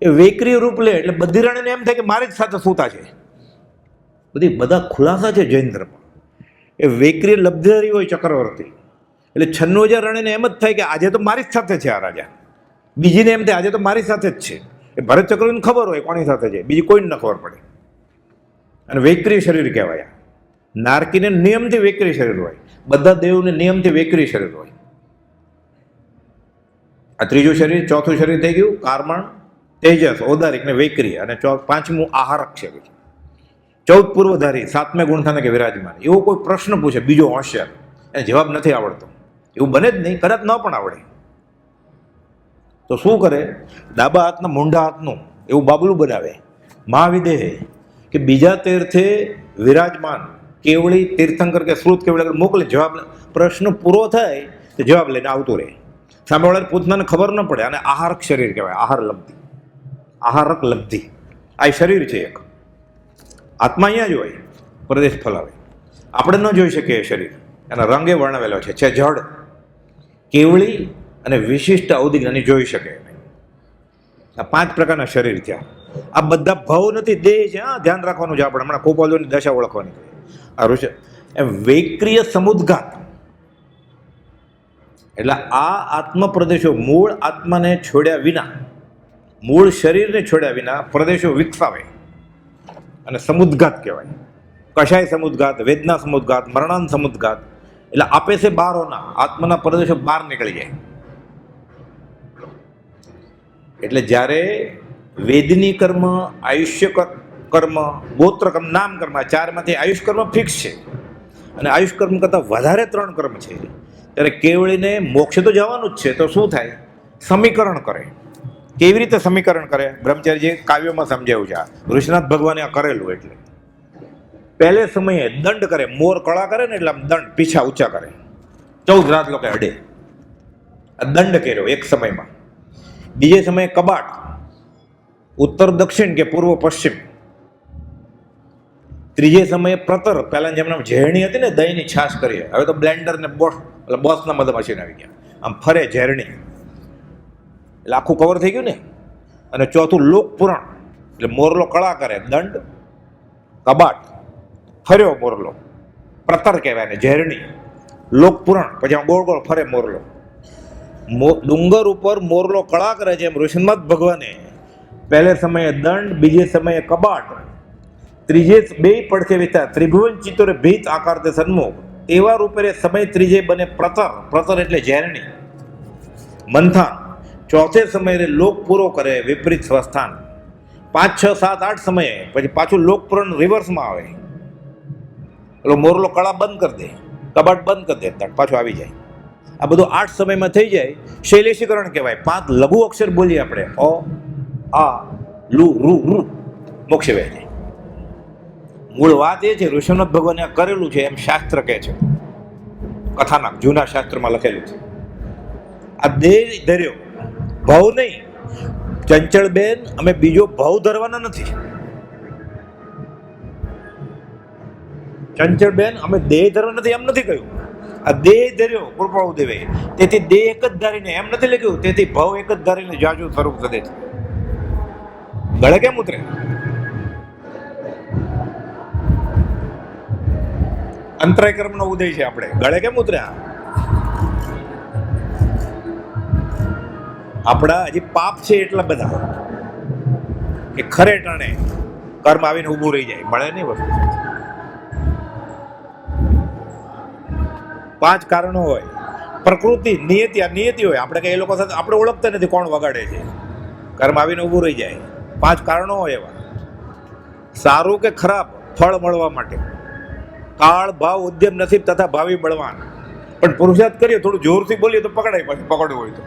એ વૈક્રિય રૂપ લે. એટલે બધી રાણીને એમ થાય કે મારી જ સાથે સૂતા છે. બધા ખુલાસા છે જૈન ધર્મમાં. એ વૈક્રિય લબ્ધિધારી હોય ચક્રવર્તી, એટલે 96,000 રાણીને એમ જ થાય કે આજે તો મારી જ સાથે છે આ રાજા. બીજીને એમ થાય આજે તો મારી સાથે જ છે. એ ભરત ચક્રવર્તીને ખબર હોય કોની સાથે છે, બીજી કોઈને ન ખબર પડે. અને વૈક્રિય શરીર કહેવાય. નારકીને નિયમથી વૈક્રિય શરીર હોય, બધા દેવને નિયમથી વૈક્રિય શરીર હોય. આ ત્રીજું શરીર. ચોથું શરીર થઈ ગયું કાર્બન, તેજસ, ઔદારિક ને વૈક્રિય. અને 5મું આહારક શરીર. 14 પૂર્વધારી, 7મે ગુણસ્થાને કે વિરાજમાન. એવો કોઈ પ્રશ્ન પૂછે બીજો હોશિયાર, એને જવાબ નથી આવડતો, એવું બને જ નહીં, કદાચ ન પણ આવડે તો શું કરે? ડાબા હાથના મૂંઢા હાથનું એવું બાબલું બનાવે મહાવિદેહ, કે બીજા તીર્થે વિરાજમાન કેવળી તીર્થંકર કે શ્રુત કેવળી મોકલે. જવાબ, પ્રશ્ન પૂરો થાય તો જવાબ લઈને આવતું રહે. સામેવાળાને પૂછનાને ખબર ન પડે. અને આહારક શરીર કહેવાય. આહાર લબ્ધિ, આહારક લબ્ધિ. આ શરીર છે એક. આત્મા અહીંયા જ હોય, પ્રદેશ ફલાવે. આપણે ન જોઈ શકીએ એ શરીર. એના રંગે વર્ણવેલો છે જડ, કેવળી અને વિશિષ્ટ અવધિ જ્ઞાની જોઈ શકે. આ 5 પ્રકારના શરીર થયા. આ બધા ભાવ નથી, દેહ છે. હા, ધ્યાન રાખવાનું છે આપણે. હમણાં કોપાલોની દશા ઓળખવાની છે. આ ઋષિ એમ વૈક્રિય સમુદ્ઘાત. એટલે આ આત્મ પ્રદેશો મૂળ આત્માને છોડ્યા વિના, મૂળ શરીરને છોડ્યા વિના પ્રદેશો વિકસાવે અને સમુદ્ઘાત કહેવાય. કશાય સમુદ્ઘાત, વેદના સમુદ્ઘાત, મરણાન સમુદ્ઘાત, એટલે આપે છે બારોના, આત્માના પરદેશો બહાર નીકળી જાય. એટલે જ્યારે વેદની કર્મ, આયુષ્ય કર્મ, ગોત્ર કર્મ, નામ કર્મ, આ ચારમાંથી આયુષ કર્મ ફિક્સ છે અને આયુષ કર્મ કરતાં વધારે 3 કર્મ છે. ત્યારે કેવળીને મોક્ષે તો જવાનું જ છે, તો શું થાય? સમીકરણ કરે. કેવી રીતે સમીકરણ કરે? બ્રહ્મચારીજી કાવ્યોમાં સમજાવ્યું છે. આ ઋષિનાથ ભગવાને આ કરેલું. એટલે પહેલે સમયે દંડ કરે, મોર કળા કરે ને એટલે આમ દંડ પીછા ઊંચા કરે, 14 રાત લોકો અડે. આ દંડ કર્યો એક સમયમાં. બીજે સમયે કબાટ, ઉત્તર દક્ષિણ કે પૂર્વ પશ્ચિમ. ત્રીજે સમયે પ્રતર, પહેલા જેમને ઝેરણી હતી ને, દહીંની છાશ કરીએ, હવે તો બ્લેન્ડર ને બોસના બધા મશીન આવી ગયા, આમ ફરે ઝેરણી, એટલે આખું કવર થઈ ગયું ને. અને ચોથું લોકપુરાણ, એટલે મોરલો કળા કરે, દંડ, કબાટ, ફર્યો મોરલો, પ્રતર કહેવાય ને ઝેરણી, લોકપુરાણ, પછી આમ ગોળ ગોળ ફરે મોરલો. ડુંગર ઉપર મોરલો કળા કરે છે એમ ઋષિનાથ ભગવાને પહેલે સમયે દંડ, બીજે સમયે કબાટ, ત્રીજે બે પડખે વિતા ત્રિભુવન ચિત્તોરે ભીત આકાર તે સન્મુખ, એવા રૂપે સમય ત્રીજે બને પ્રતર, પ્રતર એટલે ઝેરણી, મંથાન. ચોથે સમયે લોક પૂરો કરે, વિપરીત સ્વસ્થાન. 5, 6, 7, 8 સમયે પછી પાછું લોકપુરાણ રિવર્સમાં આવે, એટલે મોરલો કળા બંધ કરી દે, કબાટ બંધ કરી દે, પાછું આવી જાય. આ બધું 8 સમયમાં થઈ જાય. શૈલેષીકરણ કહેવાય. 5 લઘુ અક્ષર બોલીએ આપણે, અ, આ, લુ, રુ, રુ, મોક્ષે વહી જાય. મૂળ વાત એ છે ઋષિનાથ ભગવાને આ કરેલું છે એમ શાસ્ત્ર કહે છે, કથાના જૂના શાસ્ત્રમાં લખેલું છે. આ દેહ ધર્યો, ભાવ નહીં. ચંચળબેન, અમે બીજો ભાવ ધરવાના નથી. ચંચળબેન, અમે દેહ ધરવા નથી એમ નથી કહ્યું. આ દેહ ધર્યો કૃપાળુ દેવે, તેથી દેહ એક જ ધારીને એમ નથી લખ્યું, તેથી ભાવ એક જ ધારીને જાજુ સ્વરૂપ સદે છે. ગળે કેમ ઉતરે? અંતરાય કર્મનો ઉદય છે. આપણે ગળે કેમ ઉતર્યા? આપણા હજી પાપ છે એટલા બધા કે ખરે ટાણે કર્મ આવીને ઊભું રહી જાય. મળે નહીં વસ્તુ. 5 કારણો હોય. પ્રકૃતિ, નિયતિ. આ નિયતિ હોય. આપણે કઈ એ લોકો સાથે આપણે ઓળખતા નથી કોણ વગાડે છે. કર્મ આવીને ઊભું રહી જાય. 5 કારણો હોય એવા. સારું કે ખરાબ ફળ મળવા માટે. કાળ, ભાવ, ઉદ્યમ, નસીબ તથા ભાવિ બળવાન. પણ પુરુષાર્થ કરીએ, થોડું જોરથી બોલીએ તો પકડાય. પછી પકડવું હોય તો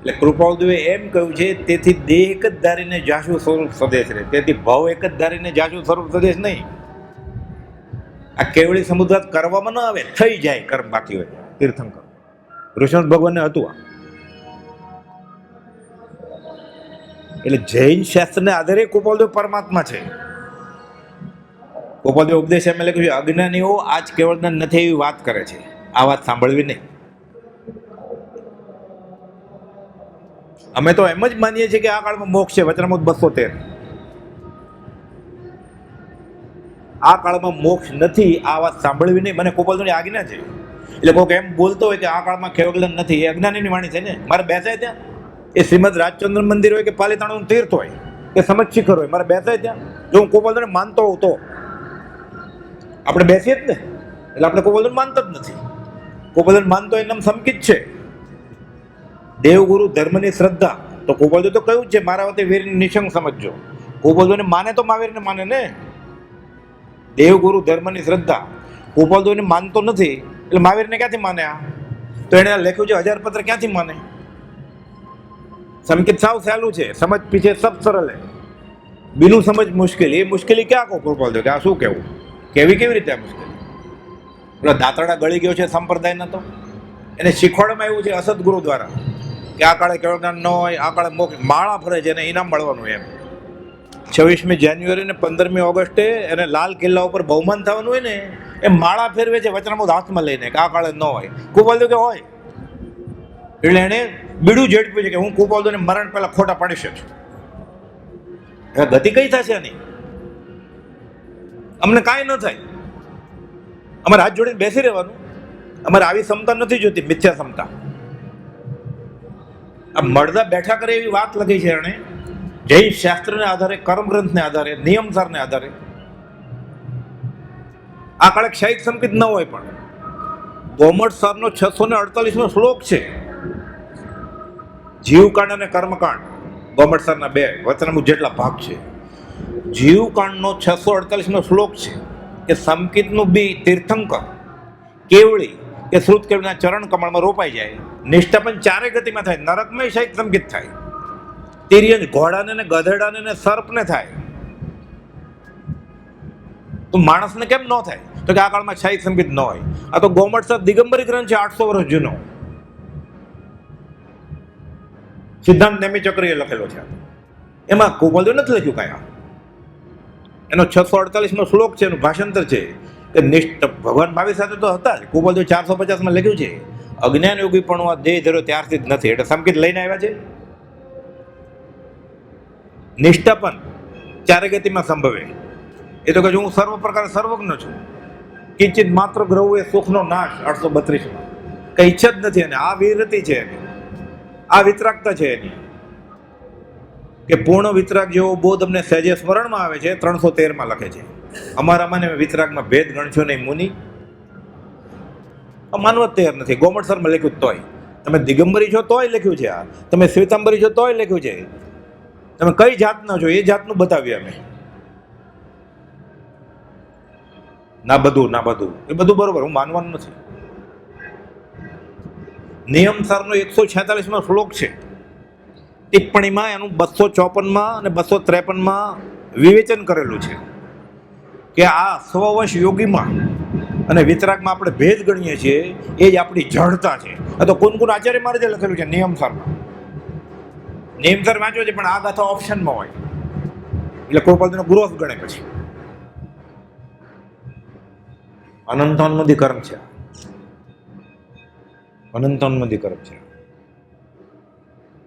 એટલે કૃપાળુદેવે એમ કહ્યું છે, તેથી દેહ એક જ ધારીને જાશુ સ્વરૂપ સદેશ રહે, તેથી ભાવ એક જ ધારીને જાશુ સ્વરૂપ સદેશ નહીં. આ કેવળી સમુદ્રાત કરવામાં ન આવે, થઈ જાય કર્મ બાકી હોય. તીર્થંકર ઋષિનાથ ભગવાનને હતું આ. એટલે જૈન શાસ્ત્રને આધારે કૃપાળુદેવ પરમાત્મા છે. કૃપાળુદેવ ઉપદેશ એમ લખ્યું છે, અજ્ઞાનીઓ આજ કેવળ નથી એવી વાત કરે છે. આ વાત સાંભળવી નહીં. અમે તો એમ જ માનીએ છીએ કે આ કાળમાં મોક્ષ છે. વચનામૃત 213. આ કાળમાં મોક્ષ નથી, આ વાત સાંભળવી નહીં. મને કૃપાળુદેવની આજ્ઞા છે. એટલે કોઈક એમ બોલતો હોય કે આ કાળમાં કેવળ નથી, એ અજ્ઞાનીની વાણી છે ને. મારે બેસાય ત્યાં, એ શ્રીમદ રાજચંદ્ર મંદિર હોય કે પાલીતાણાનું તીર્થ હોય કે સમજ શિખર હોય, મારે બેસાય ત્યાં. જો હું કૃપાળુદેવને માનતો હોઉં તો આપણે બેસીએ જ ને. એટલે આપણે કૃપાળુદેવને માનતા જ નથી. કૃપાળુદેવને માનતો એમ સમકિત છે. દેવગુરુ ધર્મની શ્રદ્ધા તો કૃપાળુદેવ તો કહ્યું છે, મારા વતી વીરની નિશંક સમજજો. કૃપાળુદેવને માને તો મહાવીરને માને ને. દેવગુરુ ધર્મની શ્રદ્ધા. કૃપાળુદેવને માનતો નથી એટલે મહાવીરને ક્યાંથી માને? આ તો એને લખ્યું છે 1000 પત્ર, ક્યાંથી માને? સંકેત સાવ સહેલું છે. સમજ પીછે સબ સરળ હે, બીનું સમજ મુશ્કેલ. એ મુશ્કેલી ક્યાં કહો કૃપાળુદેવ કે આ શું કહેવું? કેવી રીતે આ મુશ્કેલી? પેલો દાંતરડા ગળી ગયો છે સંપ્રદાયના, તો એને શીખવાડવામાં આવ્યું છે અસદગુરુ દ્વારા કે આ કાળે કેવળ જ્ઞાન ન હોય, આ કાળે મોક્ષ. માળા ફરે છે, એને ઇનામ મળવાનું એમ. 26મી જાન્યુઆરી ને 15મી ઓગસ્ટે એને લાલ કિલ્લા ઉપર બહુમાન થવાનું હોય ને, એ માળા ફેરવે છે વચનામૃત હાથમાં લઈને કે આ કાળે ન હોય. કૃપાળુદેવ કે હોય. એટલે એને બીડું ઝડપ્યું છે કે હું કૃપાળુદેવને મરણ પહેલા ખોટા પાડી શકું. હવે ગતિ કઈ થશે આની? અમને કાંઈ ન થાય. અમારે હાથ જોડીને બેસી રહેવાનું. અમારે આવી ક્ષમતા નથી જોતી, મિથ્યા ક્ષમતા. આ મળદા બેઠા કરે એવી વાત લખી છે એણે, જૈન શાસ્ત્રને આધારે, કર્મગ્રંથને આધારે, નિયમસારને આધારે. આ કાળે ક્ષયિક સંકેત ન હોય, પણ ગોમટસરનો 648મો શ્લોક છે. જીવકાંડ અને કર્મકાંડ, ગોમટસરના 2 વચનામૃત જેટલા ભાગ છે. જીવકાંડનો 648મો શ્લોક છે કે સંકિતનું બી તીર્થંકર, કેવળી કે શ્રુત કેવળીના ચરણ કમળમાં રોપાઈ જાય, નિષ્ઠાપન 4 ગતિમાં થાય, નરકમાં ક્ષયિક સંકેત થાય, તિર્યંજ ઘોડાને ને ગધેડાને ને સર્પને થાય, તો માણસને કેમ ન થાય? તો કે આ કાળમાં ક્ષયિક સંકેત ન હોય. આ તો ગોમટસર દિગંબરી ગ્રંથ છે, 800 વર્ષ જૂનો. સિદ્ધાંત નેમિ ચક્રીએ લખેલો છે. એમાં કુપોલદેવ નથી લખ્યું કાંઈ. એનો 648મો શ્લોક છે, એનું ભાષાંતર છે કે નિષ્ઠ ભગવાન ભાવી સાથે તો હતા જ. કુપોલદેવ 450માં લખ્યું છે, અજ્ઞાન યોગી પણ આ દેહ ધર્યો ત્યારથી જ નથી, એટલે સંકેત લઈને આવ્યા છે. નિષ્ઠાપન 4 ગતિમાં સંભવે, એ તો કહે હું સર્વ પ્રકારે સર્વજ્ઞ છું. કિંચિત માત્ર ગ્રહુ એ સુખનો નાશ, 832માં. કઈ ઈચ્છા જ નથી. અને આ વીરતી છે એની, આ વિતરાગતા છે એની, કે પૂર્ણ વિતરાગ જેવો બોધ અમને સહેજે સ્મરણમાં આવે છે. 313માં લખે છે, અમારામાં ને વિતરાગમાં ભેદ ગણશો નહીં મુનિ. માનવા તૈયાર નથી. ગોમટસરમાં લખ્યું તોય, તમે દિગંબરી છો તોય લખ્યું છે આ, તમે શ્વેતાંબરી છો તોય લખ્યું છે, તમે કઈ જાતના છો એ જાતનું બતાવ્યું અમે. ના બધું એ બધું બરોબર, હું માનવાનું નથી. નિયમસારનો 146મો શ્લોક છે, ટિપ્પણીમાં એનું 254માં અને 253માં વિવેચન કરેલું છે કે આ સ્વવશ યોગીમાં અને વિતરાગમાં આપણે ભેદ ગણીએ છીએ, એ જ આપણી જડતા છે. આ તો કોણ આચાર્ય મહારાજે લખેલું છે નિયમસારમાં. નિયમસાર વાંચ્યો છે, પણ આ ગાથા ઓપ્શનમાં હોય એટલે કૃપાલજીનો ગ્રોથ ગણે. પછી અનંતાનમદી કર્મ છે, અનંતાનમદી કર્મ છે.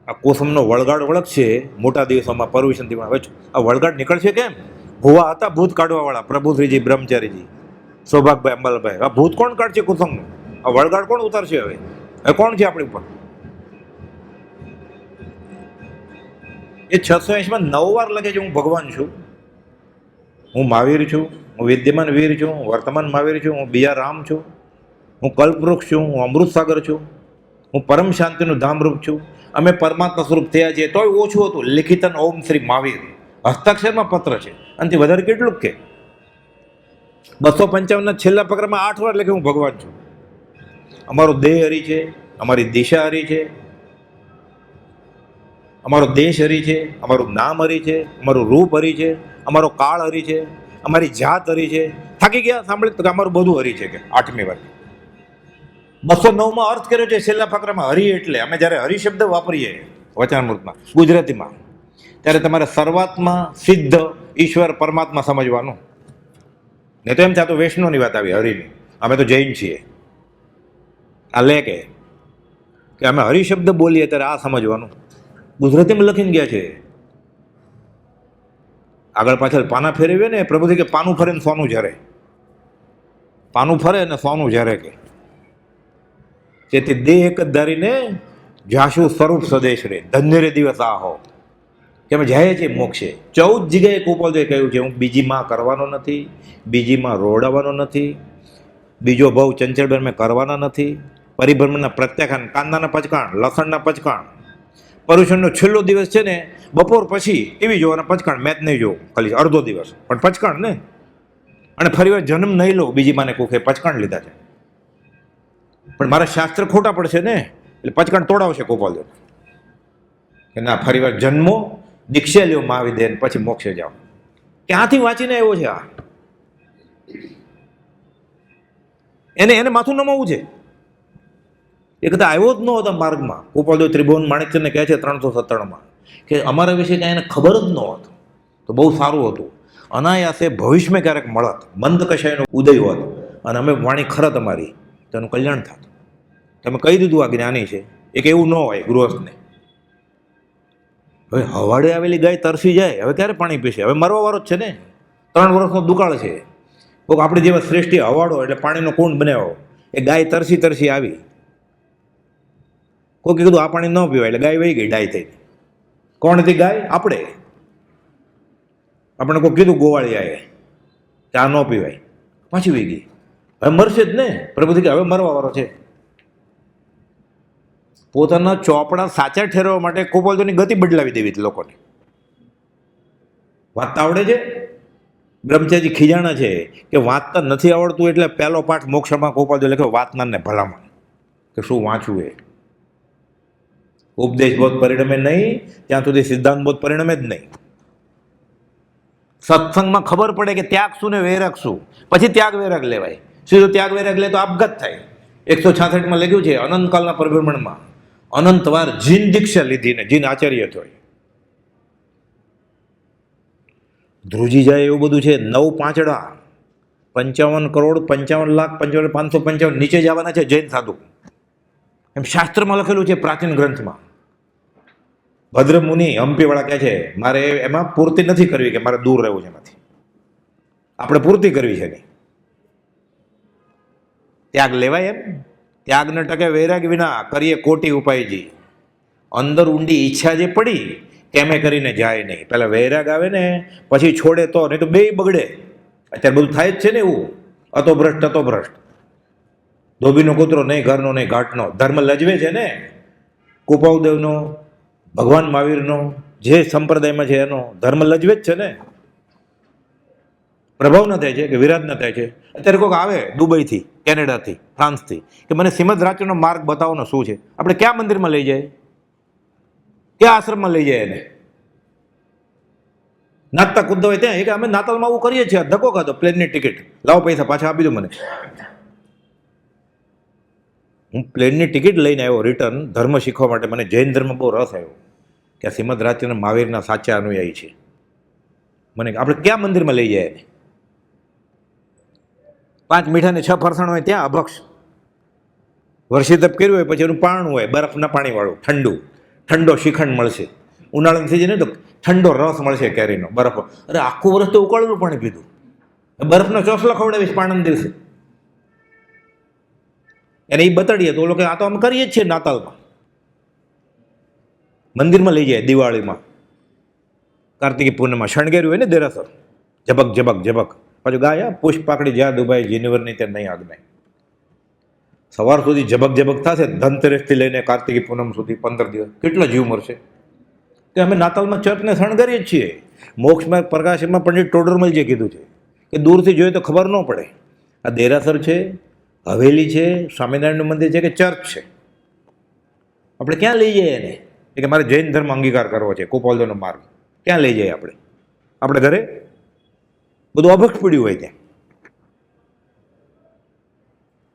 આ કોસમનો વળગાડ વળગશે મોટા દિવસોમાં, પરવિશંતિમાં. હવે આ વળગાડ નીકળશે કેમ? ભુવા હતા ભૂત કાઢવા વાળા, પ્રભુશ્રીજી, બ્રહ્મચારીજી, સૌભાગભાઈ, અંબાલાભાઈ. આ ભૂત કોણ કાઢશે કુસમનું? આ વળગાડ કોણ ઉતારશે? હવે કોણ છે આપણી ઉપર? એ 680માં 9 વાર લખે છે હું ભગવાન છું, હું મહાવીર છું, હું વિદ્યમાન વીર છું, હું વર્તમાન મહાવીર છું, હું બિયા રામ છું, હું કલ્પવૃક્ષ છું, હું અમૃત સાગર છું, હું પરમ શાંતિનું ધામરૂપ છું. અમે પરમાત્મા સ્વરૂપ થયા છીએ. તોય ઓછું હતું. લિખિતન ઓમ શ્રી મહાવીર, હસ્તાક્ષરમાં પત્ર છે. આનાથી વધારે કેટલું કે 255ના છેલ્લા પગલામાં 8 વાર લખે હું ભગવાન છું. અમારો દેહ હરી છે, અમારી દિશા હરી છે, અમારો દેશ હરી છે, અમારું નામ હરી છે, અમારું રૂપ હરી છે, અમારો કાળ હરી છે, અમારી જાત હરી છે. થાકી ગયા સાંભળે તો અમારું બધું હરી છે. કે 8મી વાર 209માં અર્થ કર્યો છે છેલ્લા ફકરામાં. હરિ એટલે અમે જ્યારે હરિ શબ્દ વાપરીએ વચનામૃતમાં, ગુજરાતીમાં, ત્યારે તમારે સર્વાત્મા, સિદ્ધ, ઈશ્વર, પરમાત્મા સમજવાનું. ને તો એમ થતું વૈષ્ણવની વાત આવી હરિની, અમે તો જૈન છીએ. આ લે કે અમે હરિ શબ્દ બોલીએ ત્યારે આ સમજવાનું. ગુજરાતીમાં લખીને ગયા છે. આગળ પાછળ પાના ફેરવીએ ને, પ્રભુજી કે પાનું ફરે ને સોનું ઝરે, પાનું ફરે ને સોનું ઝરે. કે તેથી દેહ એક જ ધારીને જાશુ સ્વરૂપ સ્વદેશ રે, ધન્ય રે દિવસ આ હો. કે અમે જાય છે મોક્ષે. 14 જગ્યાએ કુપોલદેવે કહ્યું છે હું બીજીમાં કરવાનો નથી, બીજીમાં રોડાવાનો નથી, બીજો ભાવ ચંચળબેન મેં કરવાના નથી. પરિભ્રમણના પ્રત્યાખ્યાન, કાંદાના પચકાણ, લસણના પચકાણ. પર્યુષણનો છેલ્લો દિવસ છે ને, બપોર પછી ટીવી જોવાના પચકાણ, મેચ નહીં જોવું, ખાલી અડધો દિવસ, પણ પચકાણ ને. અને ફરી વાર જન્મ નહીં લો, બીજી માને કુખે પચકાણ લીધા છે. પણ મારા શાસ્ત્ર ખોટા પડશે ને, એટલે પચકાણ તોડાવશે ગોપાલદેવ કે ના, ફરી વાર જન્મો, દીક્ષા લ્યો મહાવિદ્ય, પછી મોક્ષે જાઓ. ક્યાંથી વાંચીને આવ્યો છે આ? એને માથું નમાવું છે. એ કદાચ આવ્યો જ ન હતો માર્ગમાં. ગોપાલદેવ ત્રિભુવન માણેકચંદને કહે છે 397માં કે અમારા વિશે કાંઈ એને ખબર જ ન હોત તો બહુ સારું હતું. અનાયાસે ભવિષ્યમાં ક્યારેક મળત, મંદ કશાયનો ઉદય હોત અને અમે વાણી ખરત અમારી, તેનું કલ્યાણ થાત. તમે કહી દીધું આ જ્ઞાની છે. એક એવું ન હોય ગૃહસ્થને. હવે હવાડે આવેલી ગાય તરસી જાય, હવે ક્યારે પાણી પીશે? હવે મરવા વાળો જ છે ને. 3 વર્ષનો દુકાળ છે. કોઈક આપણે જેવા શ્રેષ્ઠી હવાડો એટલે પાણીનો કુંડ બનાવ્યો, એ ગાય તરસી આવી. કોઈ કીધું આ પાણી ન પીવાય એટલે ગાય વહી ગઈ ડાય થઈ. કોણ હતી ગાય? આપણે. આપણે કોઈ કીધું ગોવાળિયાએ ચા ન પીવાય, પાછી વહી ગઈ. હવે મરશે જ ને. પ્રભુ કે હવે મરવા વાળો છે. પોતાના ચોપડા સાચા ઠેરવવા માટે કુપોલની ગતિ બદલાવી દેવી હતી લોકોને. વાંચતા આવડે છે? બ્રહ્મચારી ખીજાણા છે કે વાંચતા નથી આવડતું એટલે પહેલો પાઠ મોક્ષમાં કુપોલ લખ્યો વાંચનારને ભલામણ, કે શું વાંચવું એ. ઉપદેશ બોધ પરિણમે નહીં ત્યાં સુધી સિદ્ધાંત બોધ પરિણમે જ નહીં. સત્સંગમાં ખબર પડે કે ત્યાગ શું ને વૈરાગ શું, પછી ત્યાગ વૈરાગ લેવાય. સીધો ત્યાગ વૈરાગ લે તો આપઘાત થાય. 166માં લખ્યું છે અનંતકાલના પરિભ્રમણમાં અનંતવાર જીન દીક્ષા લીધી ને જીન આચાર્ય થયો. ધ્રુજી જાય એવું બધું છે. 9 પાંચડા 55 કરોડ 55 લાખ 55,555 નીચે જવાના છે જૈન સાધુ, એમ શાસ્ત્રમાં લખેલું છે, પ્રાચીન ગ્રંથમાં. ભદ્ર મુનિ હમ્પીવાળા કહે છે મારે એમાં પૂર્તિ નથી કરવી, કે મારે દૂર રહેવું છે એમાંથી. આપણે પૂર્તિ કરવી છે નહીં. ત્યાગ લેવાય એમ? ત્યાગ ન ટકે વૈરાગ વિના કરીએ કોટી ઉપાયજી. અંદર ઊંડી ઈચ્છા જે પડી કેમે કરીને જાય નહીં. પેલા વૈરાગ આવે ને પછી છોડે તો, નહીં તો બેય બગડે. અત્યારે બધું થાય જ છે ને એવું. અતો ભ્રષ્ટ. ધોબીનો કૂતરો નહીં ઘરનો નહીં ઘાટનો. ધર્મ લજવે છે ને. કુપાવદેવનો, ભગવાન મહાવીરનો, જે સંપ્રદાયમાં છે એનો ધર્મ લજવે જ છે ને. પ્રભાવ ન થાય છે કે વિરાટ ન થાય છે. અત્યારે કોઈક આવે દુબઈથી, કેનેડાથી, ફ્રાન્સથી કે મને શ્રીમદ રાજચરણનો માર્ગ બતાવો ને શું છે. આપણે ક્યાં મંદિરમાં લઈ જાય, ક્યાં આશ્રમમાં લઈ જાય એને? નાચતા કૂદતા હોય ત્યાં. કે અમે નાતાલમાં આવું કરીએ છીએ, ધક્કો ખાધો, પ્લેનની ટિકિટ લાવો, પૈસા પાછા આપી દો મને. હું પ્લેનની ટિકિટ લઈને આવ્યો રિટર્ન ધર્મ શીખવા માટે. મને જૈન ધર્મ બહુ રસ આવ્યો કે શ્રીમદ રાજચરણ મહાવીરના સાચા અનુયાયી છે. મને આપણે ક્યાં મંદિરમાં લઈ જાય એને? 5 મીઠા ને 6 ફરસાણ હોય ત્યાં અભક્ષ. વર્ષી તપ કર્યું હોય પછી એનું પાણું હોય બરફના પાણીવાળું, ઠંડો શ્રીખંડ મળશે. ઉનાળાની થઈ જાય ને તો ઠંડો રસ મળશે કેરીનો, બરફ. અરે આખું વર્ષ તો ઉકાળેલું પાણી પીધું. બરફનો ચોસલો ખવડાવીશ પાણના દિવસે. એને એ બતાડીએ તો લોકો આ તો અમે કરીએ જ છીએ નાતાલમાં. મંદિરમાં લઈ જાય દિવાળીમાં, કાર્તિકી પૂનમમાં શણગાર્યું હોય ને દેરાસર, ઝબક પાછું ગાય પુષ્પ પાકડી જ્યાં દુબાઈ જીનિવરની ત્યાં નહીં આગનાય. સવાર સુધી ઝબક થશે. ધનતેરસથી લઈને કાર્તિકી પૂનમ સુધી 15 દિવસ કેટલો જીવ મરશે. કે અમે નાતાલમાં ચર્ચને શણગારીએ જ છીએ. મોક્ષમાં પ્રકાશમાં પંડિત ટોડરમલજીએ કીધું છે કે દૂરથી જોઈએ તો ખબર ન પડે આ દેરાસર છે, હવેલી છે, સ્વામિનારાયણનું મંદિર છે કે ચર્ચ છે. આપણે ક્યાં લઈ જઈએ એને? કે મારે જૈન ધર્મ અંગીકાર કરવો છે, કુપોલનો માર્ગ. ક્યાં લઈ જઈએ આપણે ઘરે? બધું અભક્ષ પડ્યું હોય ત્યાં.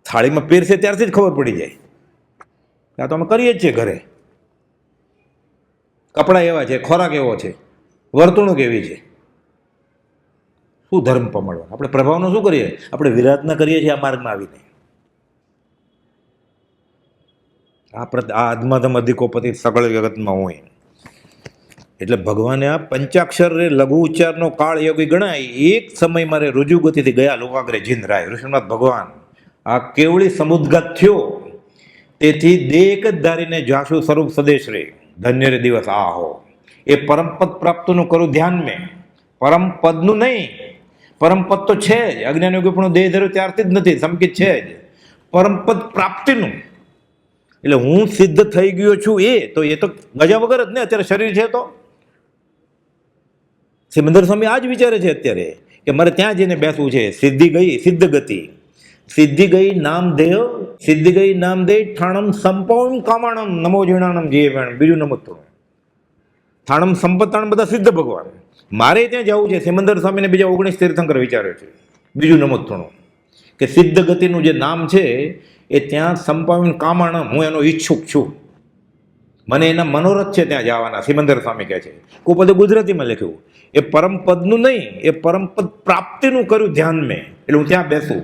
થાળીમાં પીરસે ત્યારથી જ ખબર પડી જાય. આ તો અમે કરીએ જ છીએ ઘરે. કપડાં એવા છે, ખોરાક એવો છે, વર્તણૂક એવી છે. શું ધર્મ પમાડવા? આપણે પ્રભાવનો શું કરીએ? આપણે વિરાધના કરીએ છીએ આ માર્ગમાં આવીને. આ અધમાધમ અધિકોપતિ સકળ જગતમાં હોય. એટલે ભગવાને આ પંચાક્ષર લઘુ ઉચ્ચારનો કાળ યોગી ગણાય. એક સમય મારે રુજુગતિથી ગયા લોકાગ્રે જીંદરાય ઋષિનાથ ભગવાન આ કેવળી સમુદ્ગત થયો. તેથી દેક જ ધારીને જાશુ સ્વરૂપ સદેશ રે ધન્ય રે દિવસ આહો. એ પરમપદ પ્રાપ્તનું કરું ધ્યાન મેં. પરમપદનું નહીં, પરમપદ તો છે જ. અજ્ઞાન યોગી પણ દેહ ધર્યો ત્યારથી જ નથી, સંકિત છે જ. પરમપદ પ્રાપ્તિનું એટલે હું સિદ્ધ થઈ ગયો છું એ તો ગજા વગર જ ને. અત્યારે શરીર છે તો સિમંદર સ્વામી આ જ વિચારે છે અત્યારે કે મારે ત્યાં જઈને બેસવું છે. સિદ્ધિ ગઈ સિદ્ધ ગતિ, સિદ્ધિ ગઈ નામદેવ, સિદ્ધિ ગઈ નામદેવ ઠાણમ સંપૌમ કામાણમ નમો જીણાણમ જીવેણ. બીજું નમો થોડું થાણમ સંપત્તાણ બધા સિદ્ધ ભગવાન. મારે ત્યાં જવું છે. સિમંદર સ્વામીને બીજા 19 તીર્થંકર વિચારે છે. બીજું નમો થોડું કે સિદ્ધ ગતિનું જે નામ છે એ ત્યાં સંપાવીને કામાણમ હું એનો ઈચ્છુક છું. મને એના મનોરથ છે ત્યાં જવાના. સિમંદર સ્વામી કહે છે. કુપદે ગુજરાતીમાં લખ્યું એ પરમપદનું નહીં, એ પરમપદ પ્રાપ્તિનું કર્યું ધ્યાન મેં. એટલે હું ત્યાં બેસું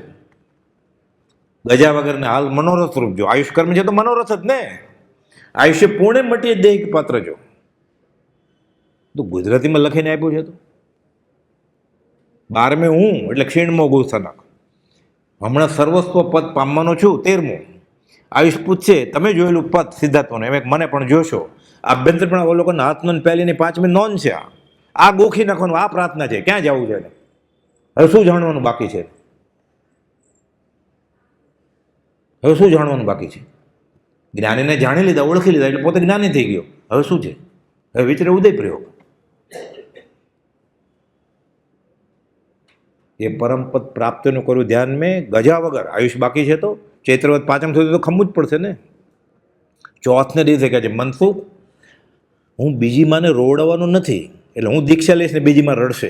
ગજા વગરને. હાલ મનોરથ રૂપ જો. આયુષ કર્મ છે તો મનોરથ જ ને. આયુષ્ય પૂર્ણે મટીએ દેહ પાત્ર જો. તો ગુજરાતીમાં લખીને આપ્યું છે. તો 12મે હું એટલે ક્ષીણમો ગુસનક. હમણાં સર્વસ્વ પદ પામવાનો છું 13મું. આયુષ પૂછશે, તમે જોયેલું પદ સિદ્ધાર્થોને, એમ મને પણ જોશો. આભ્યંતર પણ અવલોકન હાથનો પહેલીની 5મી નોંધ છે. આ ગોખી નાખવાનું, આ પ્રાર્થના છે. ક્યાં જવું છે? હવે શું જાણવાનું બાકી છે? હવે શું જાણવાનું બાકી છે? જ્ઞાનીને જાણી લીધા, ઓળખી લીધા એટલે પોતે જ્ઞાની થઈ ગયો. હવે શું છે? હવે વિચરે ઉદય પ્રયોગ. એ પરમપદ પ્રાપ્તિનું કર્યું ધ્યાન મેં ગજા વગર. આયુષ બાકી છે તો ચૈત્રવત 5મ સુધી તો ખમવું જ પડશે ને. ચોથને દિવસે કહે છે મનસુખ, હું બીજી માને રોવડાવવાનો નથી, એટલે હું દીક્ષા લઈશ ને બીજી માં રડશે.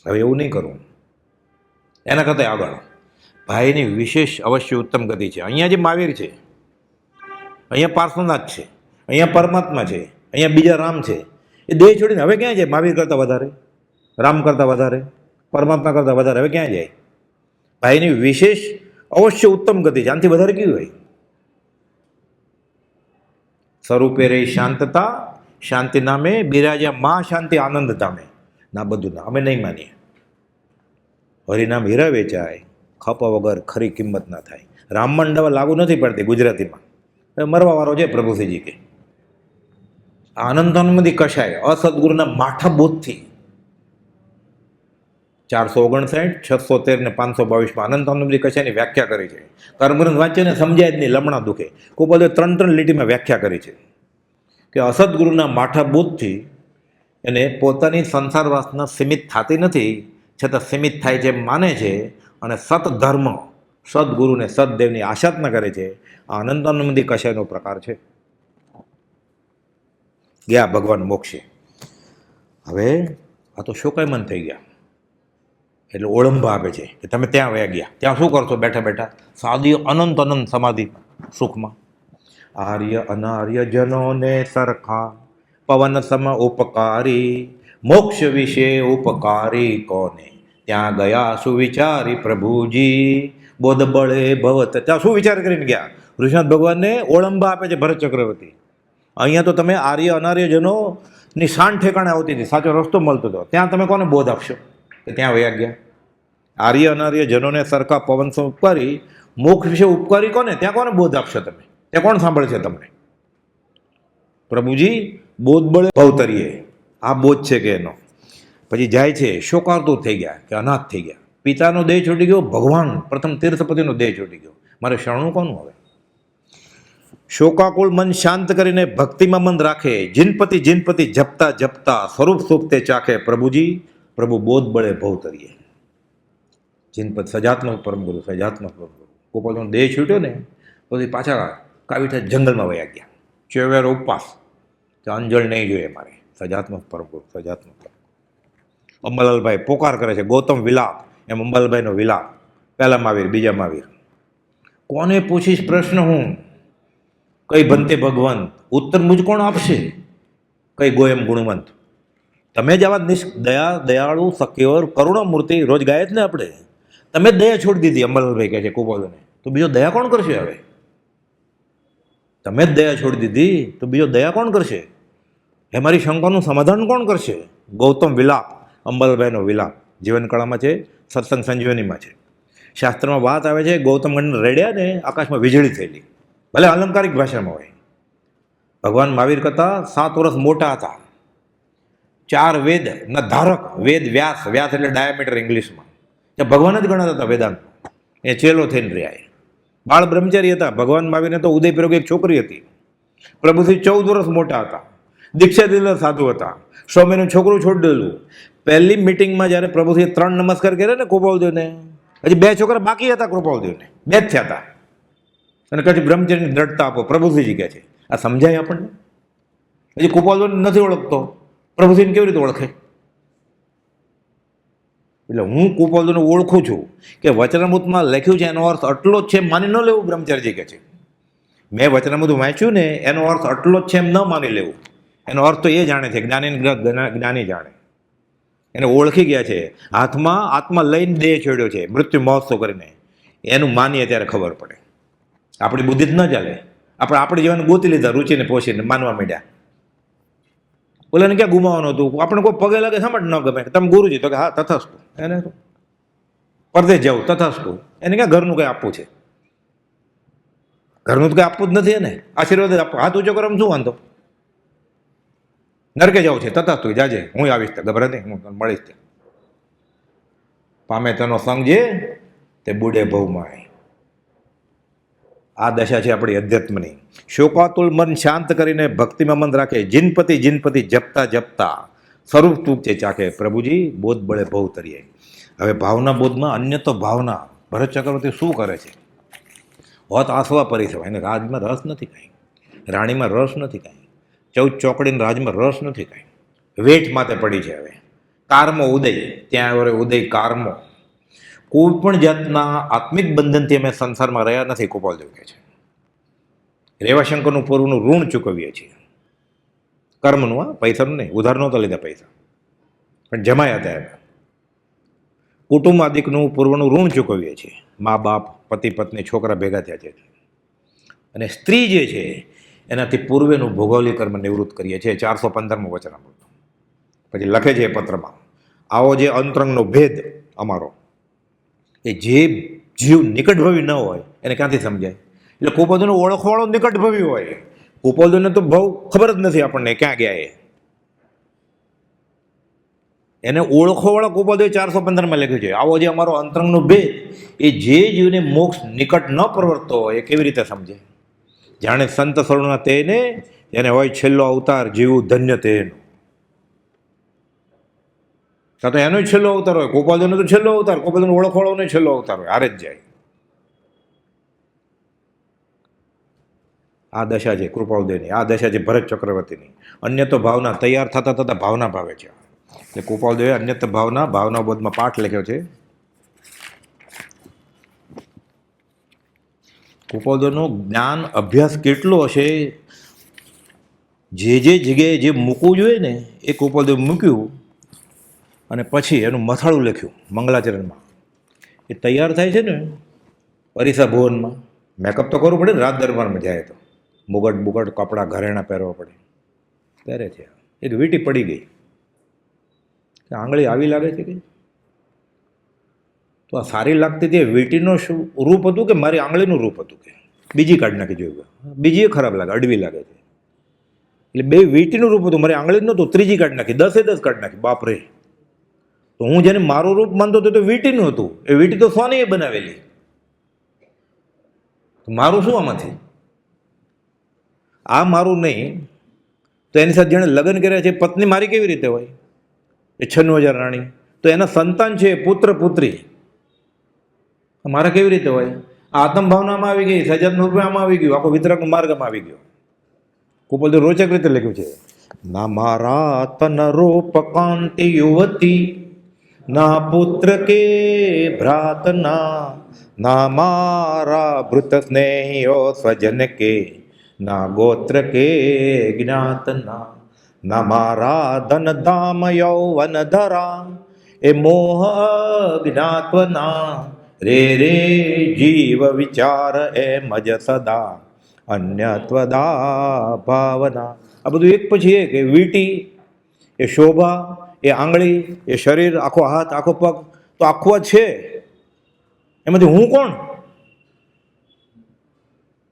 હવે એવું નહીં કરવું. એના કરતાં આગળ ભાઈની વિશેષ અવશ્ય ઉત્તમ ગતિ છે. અહીંયા જે મહાવીર છે, અહીંયા પાર્શ્વનાથ છે, અહીંયા પરમાત્મા છે, અહીંયા બીજા રામ છે. એ દેહ છોડીને હવે ક્યાં જાય? મહાવીર કરતાં વધારે, રામ કરતાં વધારે, પરમાત્મા કરતાં વધારે હવે ક્યાં જાય? ભાઈની વિશેષ અવશ્ય ઉત્તમ ગતિ છે. આનાથી વધારે કેવી હોય? સ્વરૂપે રહી શાંતતા, શાંતિ નામે બિરાજ્યા મા શાંતિ આનંદ ધામે. ના, બધું ના, અમે નહીં માનીએ. હરિનામ હીરા વેચાય, ખપા વગર ખરી કિંમત ના થાય. રામમન દવા લાગુ નથી પડતી ગુજરાતીમાં. મરવા વાળો છે પ્રભુસિંહજી કે આનંદાનુમતિ કશાય અસદગુરુના માઠા બોધથી 459, 613 ને 522 આનંદાનુમતિ કશાયની વ્યાખ્યા કરી છે. કર્મગ્રંથ વાંચે ને સમજાય જ નહીં, લમણા દુખે. કોઈ બધે 3 લીટીમાં વ્યાખ્યા કરી છે કે અસદગુરુના માઠા બોધથી એને પોતાની સંસાર વાસના સીમિત થતી નથી, છતાં સીમિત થાય છે માને છે અને સતધર્મ, સદગુરુને સદદેવની આશાતના કરે છે. આ અનંતાનુમતિ કશાયનો પ્રકાર છે. ગયા ભગવાન મોક્ષે. હવે આ તો શોકાયમન થઈ ગયા એટલે ઓળંબા આપે છે કે તમે ત્યાં વયા ગયા, ત્યાં શું કરશો બેઠા બેઠા? સાદી અનંત અનંત સમાધિ સુખમાં. આર્ય અનાર્ય જનોને સરખા, પવન સમ ઉપકારી, મોક્ષ વિશે ઉપકારી કોને? ત્યાં ગયા સુવિચારી પ્રભુજી, બોધ બળે ભવત. ત્યાં શું વિચાર કરીને ગયા? ઋષિનાથ ભગવાનને ઓળંબા આપે છે ભરત ચક્રવર્તી. અહીંયા તો તમે આર્ય અનાર્ય જનોની શાન ઠેકાણે આવતી હતી, સાચો રસ્તો મળતો હતો. ત્યાં તમે કોને બોધ આપશો કે ત્યાં વયા ગયા? આર્ય અનાર્ય જનોને સરખા, પવન સમ ઉપકારી, મોક્ષ વિશે ઉપકારી કોને? ત્યાં કોને બોધ આપશો તમે? ત્યાં કોણ સાંભળશે તમને? પ્રભુજી બોધ બળે ભવતરીએ. આ બોધ છે કે એનો. પછી જાય છે, શોકાર્તુર થઈ ગયા કે અનાથ થઈ ગયા. પિતાનો દેહ છૂટી ગયો, ભગવાન પ્રથમ તીર્થપતિનો દેહ છૂટી ગયો. મારે શરણું કોનું હવે? શોકાકુળ મન શાંત કરીને ભક્તિમાં મન રાખે, જીનપતિ જીનપતિ જપતા જપતા સ્વરૂપ સુખતે ચાખે. પ્રભુજી પ્રભુ બોધ બળે ભવતરીએ. જીનપત સજાત્મક પરમગુરુ, સજાત્મક પરમગુરુ. ગોપાલનો દેહ છૂટ્યો ને પછી પાછા કાવીઠા જંગલમાં વયા ગયા. ચેવેરો ઉપવાસ, અંજળ નહીં જોઈએ મારે. સજાત્મક પરમગુરુ, સજાત્મક પરમગુરુ. અંબાલાલભાઈ પોકાર કરે છે, ગૌતમ વિલાપ, એમ અંબાલાલભાઈનો વિલાપ. પહેલા મહાવીર, બીજા મહાવીર. કોને પૂછીશ પ્રશ્ન હું? કઈ ભંતે ભગવંત, ઉત્તર મુજ કોણ આપશે? કઈ ગોયમ ગુણવંત. તમે જ આવા દયા દયાળુ સખ્યોર કરુણામૂર્તિ રોજ ગાય જ ને આપણે. તમે જ દયા છોડી દીધી, અંબાલાલભાઈ કહે છે કુપાલોને, તો બીજો દયા કોણ કરશે? હવે તમે જ દયા છોડી દીધી તો બીજો દયા કોણ કરશે? એ મારી શંકાનું સમાધાન કોણ કરશે? ગૌતમ વિલાપ, અંબાલાલભાઈનો વિલાપ જીવનકળામાં છે, સત્સંગ સંજીવનીમાં છે. શાસ્ત્રમાં વાત આવે છે ગૌતમ ગણને રેડ્યા ને આકાશમાં વીજળી થયેલી. ભલે અલંકારિક ભાષામાં હોય. ભગવાન મહાવીર કરતાં 7 વર્ષ મોટા હતા. 4 વેદ ના ધારક, વેદ વ્યાસ, વ્યાસ એટલે ડાયામીટર ઇંગ્લિશમાં. ત્યાં ભગવાન જ ગણાતા હતા વેદાંત. એ ચેલો થઈને રહ્યા. બાળ બ્રહ્મચારી હતા. ભગવાન મહાવીરને તો ઉદયપુર એક છોકરી હતી. પ્રભુથી 14 વર્ષ મોટા હતા. દીક્ષા દીધેલા સાધુ હતા. સ્વામીનું છોકરું છોડી દીધેલું. પહેલી મિટિંગમાં જ્યારે પ્રભુથી 3 નમસ્કાર કર્યા ને કૃપાલદેવને, હજી 2 છોકરા બાકી હતા કૃપાલદેવને, 2 જ થયા હતા. અને કચ્છ બ્રહ્મચર્યની દ્રઢતા આપો, પ્રભુશ્રીજી કહે છે. આ સમજાય આપણને? હજી કૃપાલદેવ નથી ઓળખતો, પ્રભુશ્રીને કેવી રીતે ઓળખે? એટલે હું કૃપાલદેવને ઓળખું છું કે વચનામૃતમાં લખ્યું છે એનો અર્થ આટલો જ છે માની ન લેવું. બ્રહ્મચારીજી કહે છે મેં વચનામૃત વાંચ્યું ને એનો અર્થ આટલો જ છે એમ ન માની લેવું. એનો અર્થ તો એ જાણે છે, જ્ઞાની જાણે. એને ઓળખી ગયા છે. હાથમાં આત્મા લઈને દેહ છોડ્યો છે મૃત્યુ મહોત્સવ કરીને. એનું માનીએ ત્યારે ખબર પડે. આપણી બુદ્ધિ જ ન ચાલે. આપણે આપણી જીવન ગોતી લીધા, રૂચિને પોષીને માનવા માંડ્યા. ઓલાને ક્યાં ગુમાવવાનું હતું? આપણે કોઈ પગે લાગે સમજ ન ગમે, તમે ગુરુજી તો કે હા તથાસ્તુ. એને પરદેશ જવું તથાસ્તુ. એને ક્યાં ઘરનું કંઈ આપવું છે? ઘરનું તો કંઈ આપવું જ નથી ને, આશીર્વાદ જ આપો. હાથ ઊંચો કરો શું વાંધો? નરકે જાવ છે તથા તું જાજે, હું આવીશ ત્યાં, ગભરા નહીં, હું તને મળીશ ત્યાં. પામે તેનો સંગ જે તે બુડે ભવમાં. આ દશા છે આપણી અધ્યાત્મની. શોકાતુલ મન શાંત કરીને ભક્તિમાં મન રાખે, જીનપતિ જીનપતિ જપતા જપતા સ્વરૂપ તું તે ચાખે, પ્રભુજી બોધ બળે ભવ તરીએ. હવે ભાવના બોધમાં અન્ય તો ભાવના. ભરત ચક્રવર્તી શું કરે છે? હોત આસવા પરિસવા. એને રાજમાં રસ નથી કાંઈ, રાણીમાં રસ નથી કાંઈ, 14 ચોકડીના રાજમાં રસ નથી કાંઈ. વેઠ માથે પડી છે. હવે કારમો ઉદય, ત્યાં વરે ઉદય કારમો. કોઈ પણ જાતના આત્મિક બંધનથી અમે સંસારમાં રહ્યા નથી. ગોપાલદેવ કહે છે રેવાશંકરનું પૂર્વનું ઋણ ચૂકવીએ છીએ, કર્મનું, હા, પૈસાનું નહીં. ઉધાર નહોતા લીધા પૈસા, પણ જમાયા હતા એમ. કુટુંબ આદિકનું પૂર્વનું ઋણ ચૂકવીએ છીએ. મા બાપ, પતિ પત્ની, છોકરા ભેગા થયા છે. અને સ્ત્રી જે છે એનાથી પૂર્વેનું ભૌગોલિક કર્મ નિવૃત્ત કરીએ છીએ. 415મું વચનામૃત. પછી લખે છે એ પત્રમાં, આવો જે અંતરંગનો ભેદ અમારો, એ જે જીવ નિકટભવી ન હોય એને ક્યાંથી સમજાય? એટલે કુપોદનો ઓળખવાળો નિકટભવી હોય. કુપોદને તો ભાવ ખબર જ નથી આપણને ક્યાં ગયા. એને ઓળખોવાળા કુપોદે 415માં લખ્યું છે, આવો જે અમારો અંતરંગનો ભેદ, એ જે જીવને મોક્ષ નિકટ ન પ્રવર્તતો હોય એ કેવી રીતે સમજે? જાણે સંત સ્વર્ણના તેને, એને હોય છેલ્લો અવતાર જીવું ધન્ય તેનું. કાં તો એનો છેલ્લો અવતાર હોય, ગોપાલદેવનો તો છેલ્લો અવતાર, ગોપાલદેવનો ઓળખવાળોનો છેલ્લો અવતાર હોય, હારે જ જાય. આ દશા છે કૃપાલદેવની, આ દશા છે ભરત ચક્રવર્તીની. અન્ય તો ભાવના તૈયાર થતા થતા ભાવના ભાવે છે. એટલે ગોપાલદેવે અન્યત ભાવના બોધમાં પાઠ લખ્યો છે. ગોપાલદેવનો જ્ઞાન અભ્યાસ કેટલો હશે? જે જગ્યાએ જે મૂકવું જોઈએ ને એ ગોપાલદેવ મૂક્યું, અને પછી એનું મથાળું લખ્યું મંગલાચરણમાં. એ તૈયાર થાય છે ને પરીસા ભુવનમાં, મેકઅપ તો કરવું પડે ને, રાત દરબારમાં જાય તો મુગટ બુગટ કપડાં ઘરેણાં પહેરવા પડે, પહેરે છે. એક વીંટી પડી ગઈ કે આંગળી આવી લાગે છે કે, તો આ સારી લાગતી હતી વીંટીનું શું રૂપ હતું કે મારી આંગળીનું રૂપ હતું કે બીજી કાઢ નાખી જોયું? બીજી એ ખરાબ લાગે, અડવી લાગે છે. એટલે બે વીંટીનું રૂપ હતું, મારી આંગળીનું નહોતું. ત્રીજી કાઢ નાખી, 10 કાઢ નાખી. બાપરે! તો હું જેને મારું રૂપ માનતો હતો તો વીંટીનું હતું. એ વીંટી તો સોનીએ બનાવેલી, મારું શું આમાંથી? આ મારું નહીં તો એની સાથે જેણે લગ્ન કર્યા છે પત્ની મારી કેવી રીતે હોય? એ 96,000 રાણી તો એના સંતાન છે, પુત્ર પુત્રી, મારા કેવી રીતે હોય? આ આત્મભાવનામાં આવી ગઈ, સજાતનું રૂપ આમાં આવી ગયું, આખો વિતરકનો માર્ગમાં આવી ગયો. ગોપાલદેવ રોચક રીતે લખ્યું છે, ના મારા તન રૂપ કાંતિ યુવતી, ના પુત્ર કે ભ્રાતના, ના મારા ભૃત સ્નેહ્યો સ્વજન કે, ના ગોત્ર કે જ્ઞાતના, ના મારા ધન ધામ યૌવન ધરા, એ મોહ જ્ઞાત્વના, રે રે જીવ વિચાર એ મજ સદા, અન્યત્વદા ભાવના. આ બધું એક પછી એક. એ વીંટી, એ શોભા, એ આંગળી, એ શરીર, આખો હાથ, આખો પગ, તો આખું છે. એમાંથી હું કોણ?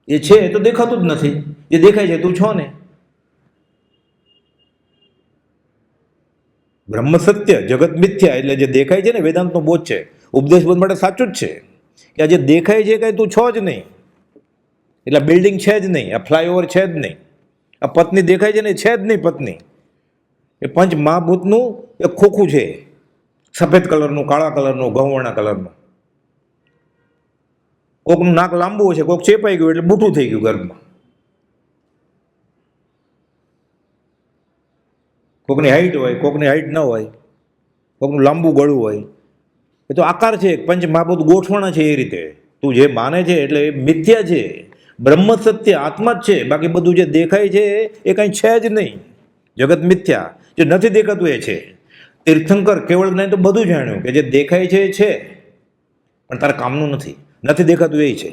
એ છે એ તો દેખાતું જ નથી, જે દેખાય છે તું છો ને. બ્રહ્મ સત્ય જગત મિથ્યા, એટલે જે દેખાય છે ને વેદાંતનો બોધ છે, ઉપદેશ બોધ માટે સાચું જ છે કે આ જે દેખાય છે કાંઈ તું છો જ નહીં. એટલે બિલ્ડિંગ છે જ નહીં, આ ફ્લાયઓવર છે જ નહીં, આ પત્ની દેખાય છે ને છે જ નહીં પત્ની. એ પંચ મહાભૂતનું એક ખોખું છે, સફેદ કલરનું, કાળા કલરનું, ઘઉંવર્ણા કલરનું. કોકનું નાક લાંબુ છે, કોક ચેપાઈ ગયું એટલે બૂઠું થઈ ગયું ગર્ભમાં. કોકની હાઈટ હોય, કોકની હાઈટ ન હોય, કોકનું લાંબુ ગળું હોય. એ તો આકાર છે, પંચ મહાભૂત ગોઠવણા છે. એ રીતે તું જે માને છે એટલે એ મિથ્યા છે. બ્રહ્મ સત્ય આત્મા જ છે, બાકી બધું જે દેખાય છે એ કાંઈ છે જ નહીં. જગત મિથ્યા, જે નથી દેખાતું એ છે. તીર્થંકર કેવળ જ્ઞાન તો બધું જાણ્યું કે જે દેખાય છે એ છે, પણ તારા કામનું નથી. નથી દેખાતું એ છે.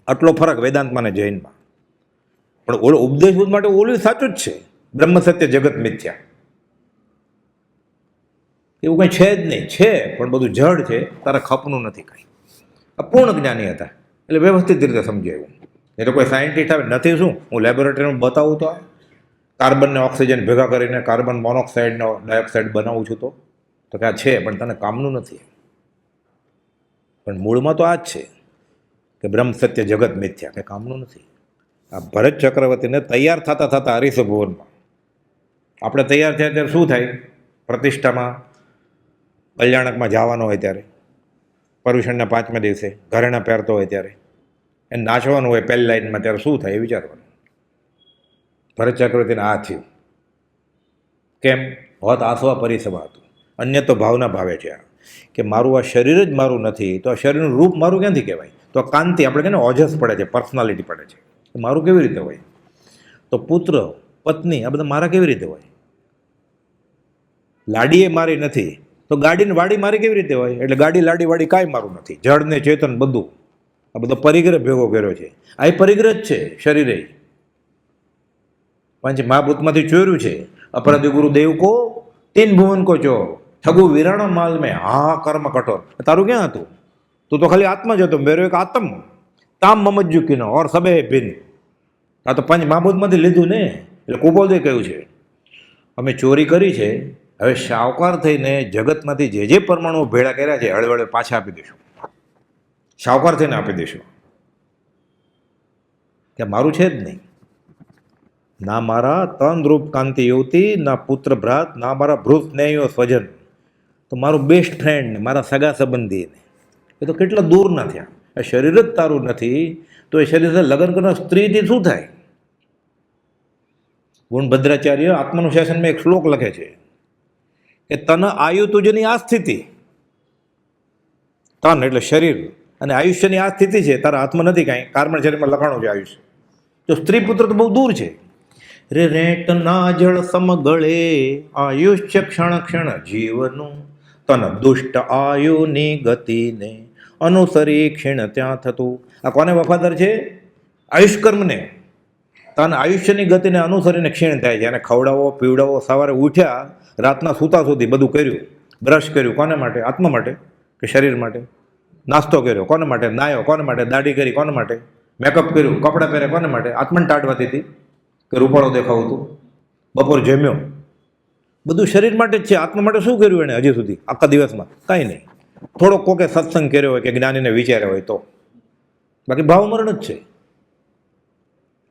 આટલો ફરક વેદાંતમાં ને જૈનમાં. પણ ઓલો ઉપદેશ માટે ઓલું સાચું જ છે, બ્રહ્મ સત્ય જગત મિથ્યા. એવું કંઈ છે જ નહીં. છે પણ બધું જડ છે, તારા ખપનું નથી કાંઈ. અપૂર્ણ જ્ઞાની હતા એટલે વ્યવસ્થિત રીતે સમજાયું. એ તો કોઈ સાયન્ટિસ્ટ આવે નથી. શું હું લેબોરેટરીમાં બતાવું તો કાર્બન ને ઓક્સિજન ભેગા કરીને કાર્બન મોનોક્સાઇડનો ડાયોક્સાઇડ બનાવું છું તો કે આ છે પણ તને કામનું નથી. પણ મૂળમાં તો આ જ છે કે બ્રહ્મ સત્ય જગત મિથ્યા, કે કામનું નથી. આ ભરત ચક્રવર્તીને તૈયાર થતા થતા હરીશ ભુવનમાં આપણે તૈયાર થયા ત્યારે શું થાય? પ્રતિષ્ઠામાં કલ્યાણકમાં જવાનો હોય ત્યારે, પર્યુષણના 5મા દિવસે ઘરેણા પહેરતો હોય ત્યારે, એને નાચવાનું હોય પહેલી લાઈનમાં, ત્યારે શું થાય એ વિચારવાનું. ભરત ચક્રવર્તીને આ થયું. કેમ? હોત આસવા પરિસભા હતું. અન્ય તો ભાવના ભાવે છે કે મારું આ શરીર જ મારું નથી, તો આ શરીરનું રૂપ મારું ક્યાંથી કહેવાય? તો આ કાંતિ આપણે કહે ને ઓજસ પડે છે, પર્સનાલિટી પડે છે, મારું કેવી રીતે હોય? તો પુત્ર પત્ની આ બધા મારા કેવી રીતે હોય? લાડી એ મારી નથી તો ગાડીને વાડી મારી કેવી રીતે હોય? એટલે ગાડી લાડી વાડી કાંઈ મારું નથી. જળ ને ચેતન બધું આ બધો પરિગ્રહ ભેગો કર્યો છે. આ એ પરિગ્રહ જ છે શરીરે. પંચ મહાભૂતમાંથી ચોર્યું છે. અપરાધી ગુરુ દેવ કો 3 ભુવન કો ચોર, ઠગુ વિરાણો માલ મેં હા કર્મ કઠોર. તારું ક્યાં હતું? તું તો ખાલી આત્મા જ હતો. મેરો એક આત્મ તામ મમજ્જુ કિનો ઓર સબે ભિન્ન. આ તો પંચ મહાભૂતમાંથી લીધું ને. એટલે કુપોદે કહ્યું છે અમે ચોરી કરી છે, હવે શાહુકાર થઈને જગતમાંથી જે પરમાણુ ભેળા કર્યા છે હળવે પાછા આપી દઈશું. શાહુકાર થઈને આપી દઈશું. કે મારું છે જ નહીં. ના મારા તન રૂપ કાંતિ યુવતી, ના પુત્ર ભ્રાત, ના મારા ભૃત સ્નેહીઓ સ્વજન. તો મારું બેસ્ટ ફ્રેન્ડ, મારા સગા સંબંધી, એ તો કેટલા દૂરના થયા. એ શરીર જ તારું નથી તો એ શરીર સાથે લગ્ન કરનાર સ્ત્રીથી શું થાય? ગુણભદ્રાચાર્ય આત્માનુશાસનમાં એક શ્લોક લખે છે કે તન આયુ તુજની આ સ્થિતિ. તન એટલે શરીર અને આયુષ્યની આ સ્થિતિ છે, તારા હાથમાં નથી કાંઈ. કાર્બન શરીરમાં લખાણું છે આયુષ્ય. તો સ્ત્રી પુત્ર તો બહુ દૂર છે. રે રેટ ના જળ સમગળે આયુષ્ય ક્ષણ ક્ષણ જીવનું, તન દુષ્ટ આયુની ગતિને અનુસરી ક્ષીણ ત્યાં થતું. આ કોને વફાદાર છે? આયુષ્કર્મને. તન આયુષ્યની ગતિને અનુસરીને ક્ષીણ થાય છે. અને ખવડાવો પીવડાવો, સવારે ઉઠ્યા રાતના સૂતા સુધી બધું કર્યું. બ્રશ કર્યું કોને માટે? આત્મા માટે કે શરીર માટે? નાસ્તો કર્યો કોને માટે? નાયો કોને માટે? દાઢી કરી કોને માટે? મેકઅપ કર્યું, કપડાં પહેરે કોને માટે? આત્માને ટાળવાતી હતી કે રૂપાળો દેખાવું હતું? બપોર જમ્યો, બધું શરીર માટે જ છે. આત્મા માટે શું કર્યું એણે હજી સુધી આખા દિવસમાં? કાંઈ નહીં. થોડોક કોકે સત્સંગ કર્યો હોય કે જ્ઞાનીને વિચાર્યો હોય તો, બાકી ભાવમરણ જ છે.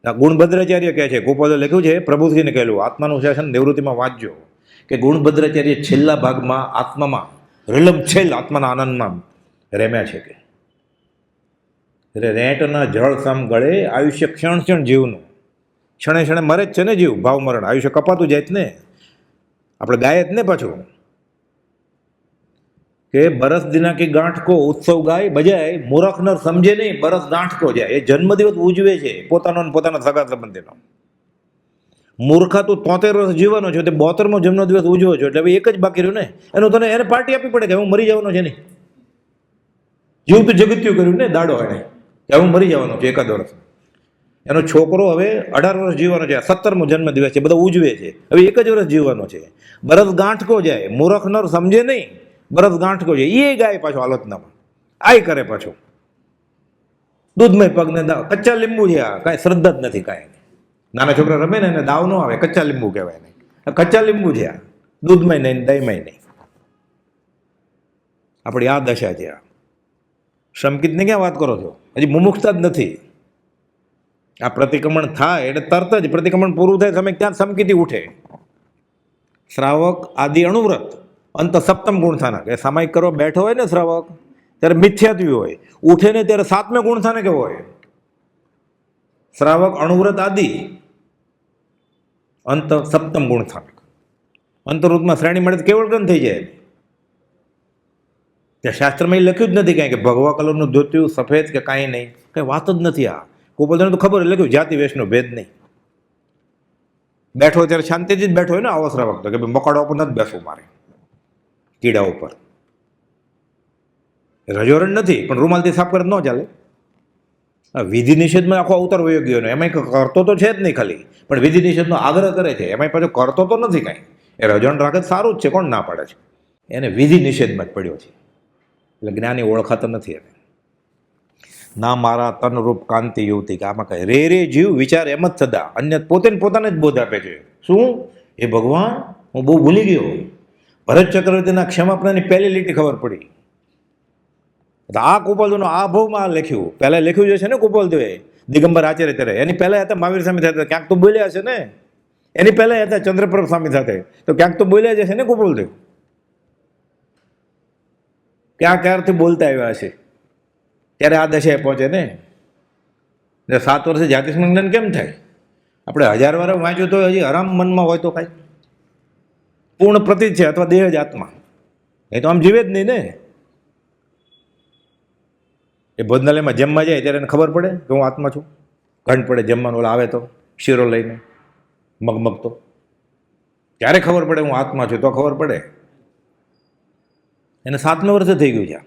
આ ગુણભદ્રાચાર્ય કહે છે, કુપોદે લખ્યું છે, પ્રભુશ્રીને કહેલું આત્માનું શાસન નિવૃત્તિમાં વાંચજો કે ગુણભદ્રાચાર્ય છેલ્લા ભાગમાં આત્મામાં રીલમ છેલ આત્માના આનંદમાં રેમ્યા છે કે રેટના જળ સમ ગળે આયુષ્ય ક્ષણ ક્ષણ જીવનું. ક્ષણે ક્ષણે મરે જ છે ને જીવ. ભાવ મરણ આયુષ્ય કપાતું જાય જ ને. આપણે ગાય જ ને પાછું કે બરસ દિના કી ગાંઠ કો ઉત્સવ ગાય બજાય, મૂરખ નર સમજે નહીં બરસ ગાંઠ કો જાય. એ જન્મદિવસ ઉજવે છે પોતાનો ને પોતાના સગા સંબંધીનો. મૂર્ખા તું 73 વર્ષ જીવવાનો છો, તે 72મો જન્મદિવસ ઉજવો છો, એટલે હવે એક જ બાકી રહ્યું ને. એનું તને એને પાર્ટી આપવી પડે કે હું મરી જવાનો છે નહીં. જીવ તો જગત્યું કર્યું ને દાડો એને કે હું મરી જવાનો છું એકાદ વર્ષ. એનો છોકરો હવે 18 વર્ષ જીવવાનો છે, 17મો જન્મદિવસ છે, બધા ઉજવે છે. હવે એક જ વર્ષ જીવવાનો છે. બરસ ગાંઠ કો જાય, મૂર્ખ નર સમજે નહીં બરસ ગાંઠ કો જાય. એ ગાય પાછો આલોચનામાં આય કરે પાછો. દૂધમય પગને દાવ, કચ્ચા લીંબુ છે. આ કાંઈ શ્રદ્ધા જ નથી કાંઈ. નાના છોકરા રમે ને એને દાવ ન આવે, કચ્ચા લીંબુ કહેવાય ને. કચ્ચા લીંબુ છે આ, દૂધમય નહીં દહીંમય નહીં. આપણી આ દશા છે. આ સમકિતને ક્યાં વાત કરો છો? હજી મુમુક્ષતા જ નથી. આ પ્રતિક્રમણ થાય એટલે તરત જ પ્રતિક્રમણ પૂરું થાય સમય ત્યાં સમકિતી ઉઠે. શ્રાવક આદિ અણુવ્રત અંત સપ્તમ ગુણસ્થાનક. એ સામાયિક કરવા બેઠો હોય ને શ્રાવક ત્યારે મિથ્યાત્વી હોય, ઉઠે ને ત્યારે 7મે ગુણસ્થાનક કેવો હોય? શ્રાવક અણુવ્રત આદિ અંત સપ્તમ ગુણસ્થાનક. અંતરૃતમાં શ્રેણી મળે કેવળ ગ્રંથ થઈ જાય. ત્યાં શાસ્ત્રમાં એ લખ્યું જ નથી કાંઈ કે ભગવા કલરનું ધોતિયું સફેદ કે કાંઈ નહીં, કંઈ વાત જ નથી. આ કુપોદને તો ખબર લખ્યું જાતિ વેશનો ભેદ નહીં. બેઠો ત્યારે શાંતિથી જ બેઠો હોય ને આવો શ્રાવક તો કે ભાઈ મકોડા ઉપર નથી બેસવું મારે, કીડા ઉપર. રજોરણ નથી પણ રૂમાલથી સાફ કરે ન ચાલે. વિધિ નિષેધમાં આખો અવતાર વયો ગયો. એમાં કરતો તો છે જ નહીં ખાલી, પણ વિધિ નિષેધનો આગ્રહ કરે છે. એમાં પાછો કરતો તો નથી કાંઈ. એ રજોરણ રાખે સારું જ છે, કોણ ના પાડે છે? એને વિધિ નિષેધમાં જ પડ્યો છે એટલે જ્ઞાની ઓળખાતો નથી. એને ના મારા તનરૂપ કાંતિ યુવતી, કે આમાં કઈ રે જીવ વિચાર એમ જ થતા, અન્ય પોતે ને પોતાને જ બોધ આપે છે. શું? એ ભગવાન, હું બહુ ભૂલી ગયો. ભરત ચક્રવર્તીના ક્ષમાપણાની પહેલી લીટી ખબર પડી. આ કુપાલદેવનો આ ભાવમાં લખ્યું, પહેલા લખ્યું જે છે ને કુપાલદેવે દિગંબર આચાર્ય ત્યારે, એની પહેલા હતા મહાવીર સ્વામી સાથે, ક્યાંક તો બોલ્યા હશે ને. એની પહેલા હતા ચંદ્રપ્રભ સ્વામી સાથે, તો ક્યાંક તો બોલ્યા જ હશે ને કુપાલદેવ. ક્યારથી બોલતા આવ્યા હશે, ત્યારે આ દશાએ પહોંચે ને. 7 વર્ષે જાતિ જ્ઞાન કેમ થાય? આપણે 1000 વાર વાંચ્યું તો હજી હરામ મનમાં હોય તો કાંઈ પૂર્ણ પ્રતીત છે, અથવા દેહ જ આત્મા, એ તો આમ જીવે જ નહીં ને. એ ભોજનાલયમાં જમવા જાય ત્યારે એને ખબર પડે કે હું આત્મા છું? ઘંટ પડે જમવાનું, ઓલા આવે તો શીરો લઈને મગમગતો, ત્યારે ખબર પડે હું આત્મા છું, તો ખબર પડે. એને 7મા વર્ષે થઈ ગયું છે.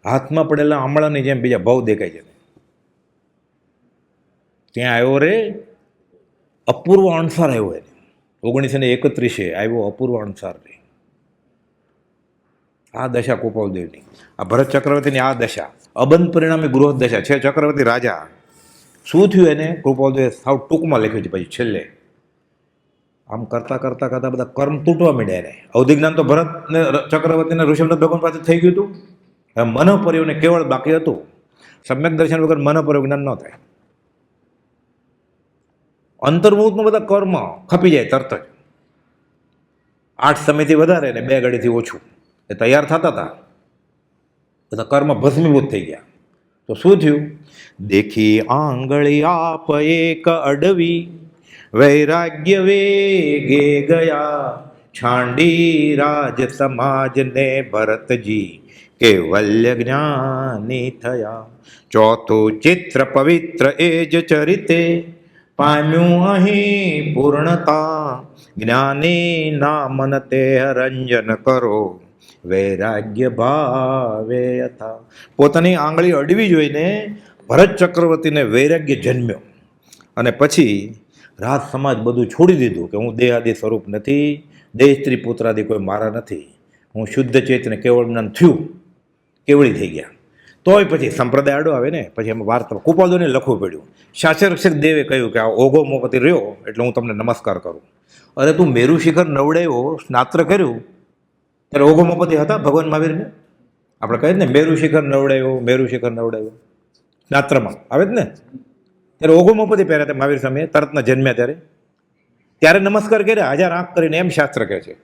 હાથમાં પડેલા આમળાની જેમ બીજા ભાવ દેખાય છે. ત્યાં આવ્યો રે અપૂર્વ અણસાર આવ્યો એને. 1931 આવ્યો અપૂર્વ અણસાર રે. આ દશા કુપાલદેવની, આ ભરત ચક્રવર્તીની આ દશા, અબંધ પરિણામી ગૃહ દશા છે. ચક્રવર્તી રાજા, શું થયું એને કૃપાલદેવે સાવ ટૂંકમાં લખ્યું છે. પછી છેલ્લે આમ કરતા કરતા કરતા બધા કર્મ તૂટવા માંડ્યા એને. અવધિ જ્ઞાન તો ભરત ને ચક્રવર્તીને ઋષભનાથ ભગવાન પાસે થઈ ગયું હતું. હવે મનોપર્યોને કેવળ બાકી હતું. સમ્યક દર્શન વગર મનોપર્યો જ્ઞાન ન થાય. અંતર્મુહૂર્તમાં બધા કર્મ ખપી જાય તરત જ. 8 સમયથી વધારે ને 2 ઘડીથી ઓછું એ તૈયાર થતા હતા. બધા કર્મ ભસ્મીભૂત થઈ ગયા. તો શું થયું? દેખી આંગળી આપ એક અડવી, વૈરાગ્ય વેગે ગયા, છાંડી રાજ સમાજને ભરતજી, કેવલ્ય જ્ઞાની થયા. ચોથું ચિત્ર પવિત્ર એ જ ચરિતે, પામ્યું અહીં પૂર્ણતા, જ્ઞાની નામન તે રંજન કરો, વૈરાગ્ય ભાવે હતા. પોતાની આંગળી અડવી જોઈને ભરત ચક્રવર્તીને વૈરાગ્ય જન્મ્યો. અને પછી રાજ સમાજ બધું છોડી દીધું કે હું દેહાદી સ્વરૂપ નથી, દેહ સ્ત્રી પુત્રાદી કોઈ મારા નથી, હું શુદ્ધ ચેતને કેવળ જ્ઞાન થયું, કેવળી થઈ ગયા. તોય પછી સંપ્રદાય આડો આવે ને, પછી એમાં વાર્તા કુપાલદેવને લખવું પડ્યું. શાસ્ત્રરક્ષક દેવે કહ્યું કે આ ઓઘો મોપતિ રહ્યો એટલે હું તમને નમસ્કાર કરું. અરે તું મેરુ શિખર નવડાવ્યો, સ્નાત્ર કર્યું, ત્યારે ઓઘો મોપતિ હતા ભગવાન મહાવીરને? આપણે કહીએ ને મેરુ શિખર નવડાવ્યો, મેરુ શિખર નવડાવ્યો, સ્નાત્રમાં આવે જ ને. ત્યારે ઓઘો મોપતિ પહેર્યા હતા મહાવીર સ્વામીએ, તરતના જન્મ્યા ત્યારે નમસ્કાર કર્યા 1000 આંખ કરીને, એમ શાસ્ત્ર કહે છે.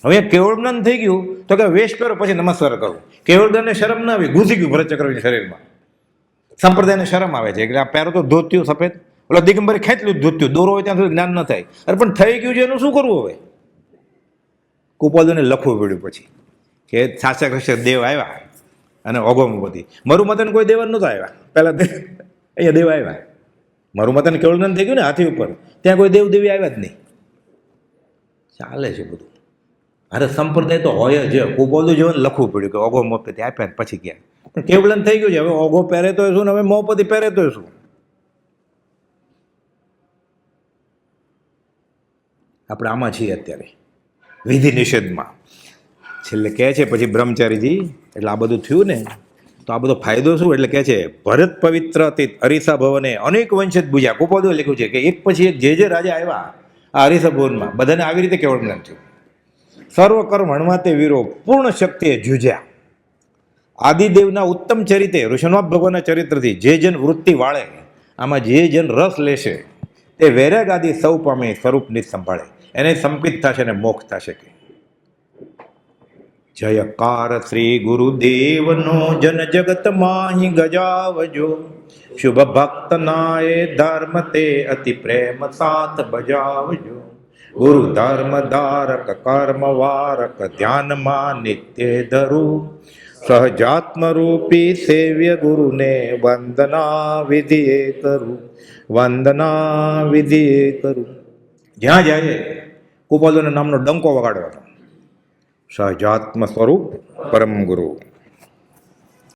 હવે કેવળ જ્ઞાન થઈ ગયું તો કે વેશ પહેરો પછી નમસ્કાર કરું. કેવળ જ્ઞાનને શરમ ના આવી, ઘૂસી ગયું ભરત ચક્રવર્તી શરીરમાં. સંપ્રદાયને શરમ આવે છે એટલે આ પહેરો તો ધોત્યું સફેદ, ઓલા દિગંબરે ખેંચલું ધોત્યું, દોરો હોય ત્યાં સુધી જ્ઞાન ન થાય. અરે પણ થઈ ગયું છે એનું શું કરવું હવે? કુપાલદેવને લખવું પડ્યું પછી કે શાસક રક્ષક દેવ આવ્યા અને ઓઘોમપતિ. મરુમાતાને કોઈ દેવ નહોતા આવ્યા પહેલા, અહીંયા દેવ આવ્યા. મરુમાતાને કેવળ જ્ઞાન થઈ ગયું ને હાથી ઉપર, ત્યાં કોઈ દેવ દેવી આવ્યા જ નહીં. ચાલે છે બધું. અરે સંપ્રદાય તો હોય જ. કુપાલદેવ જેવું લખવું પડ્યું કે ઓઘો મોપતિ આપ્યા પછી ગયા. પણ કેવળન થઈ ગયું છે. હવે ઓઘો પહેરે તો શું ને હવે મોપતિ પહેરે તો શું? આપણે આમાં છીએ અત્યારે વિધિ નિષેધમાં. છેલ્લે કહે છે પછી બ્રહ્મચારીજી, એટલે આ બધું થયું ને તો આ બધો ફાયદો શું? એટલે કહે છે ભરત પવિત્ર અતીત અરીસા ભવને અનેક વંશજ બુજ્યા. કુપાલદેવે લખ્યું છે કે એક પછી એક જે રાજા આવ્યા આ અરીસા ભવનમાં, બધાને આવી રીતે કેવળ જ્ઞાન થયું. સર્વ કર્મ હણવાતે વીરો પૂર્ણ શક્તિએ જુજ્યા. આદિદેવના ઉત્તમ ચરિતે, ઋષભનાથ ભગવાનના ચરિત્રથી જે જન વૃત્તિ વાળે, આમાં જે જન રસ લેશે તે વૈરાગ આદિ સૌ પામે સ્વરૂપની સંભાળે, એને સંપિત થશે અને મોક્ષ થશે. કે જયકાર શ્રી ગુરુદેવનો જન જગત માહી ગજાવજો, શુભ ભક્ત નાય ધર્મ તે અતિ પ્રેમ સાથ બજાવજો. ગુરુ ધર્મ ધારક કર્મ વારક ધ્યાનમાં નિત્ય ધરું, સહજાત્મ રૂપી સેવ્ય ગુરુને વંદના વિધિએ કરું, વંદના વિધિએ કરું. જ્યાં જાય કુપાલદેવના નામનો ડંકો વગાડવાનો. સહજાત્મ સ્વરૂપ પરમ ગુરુ.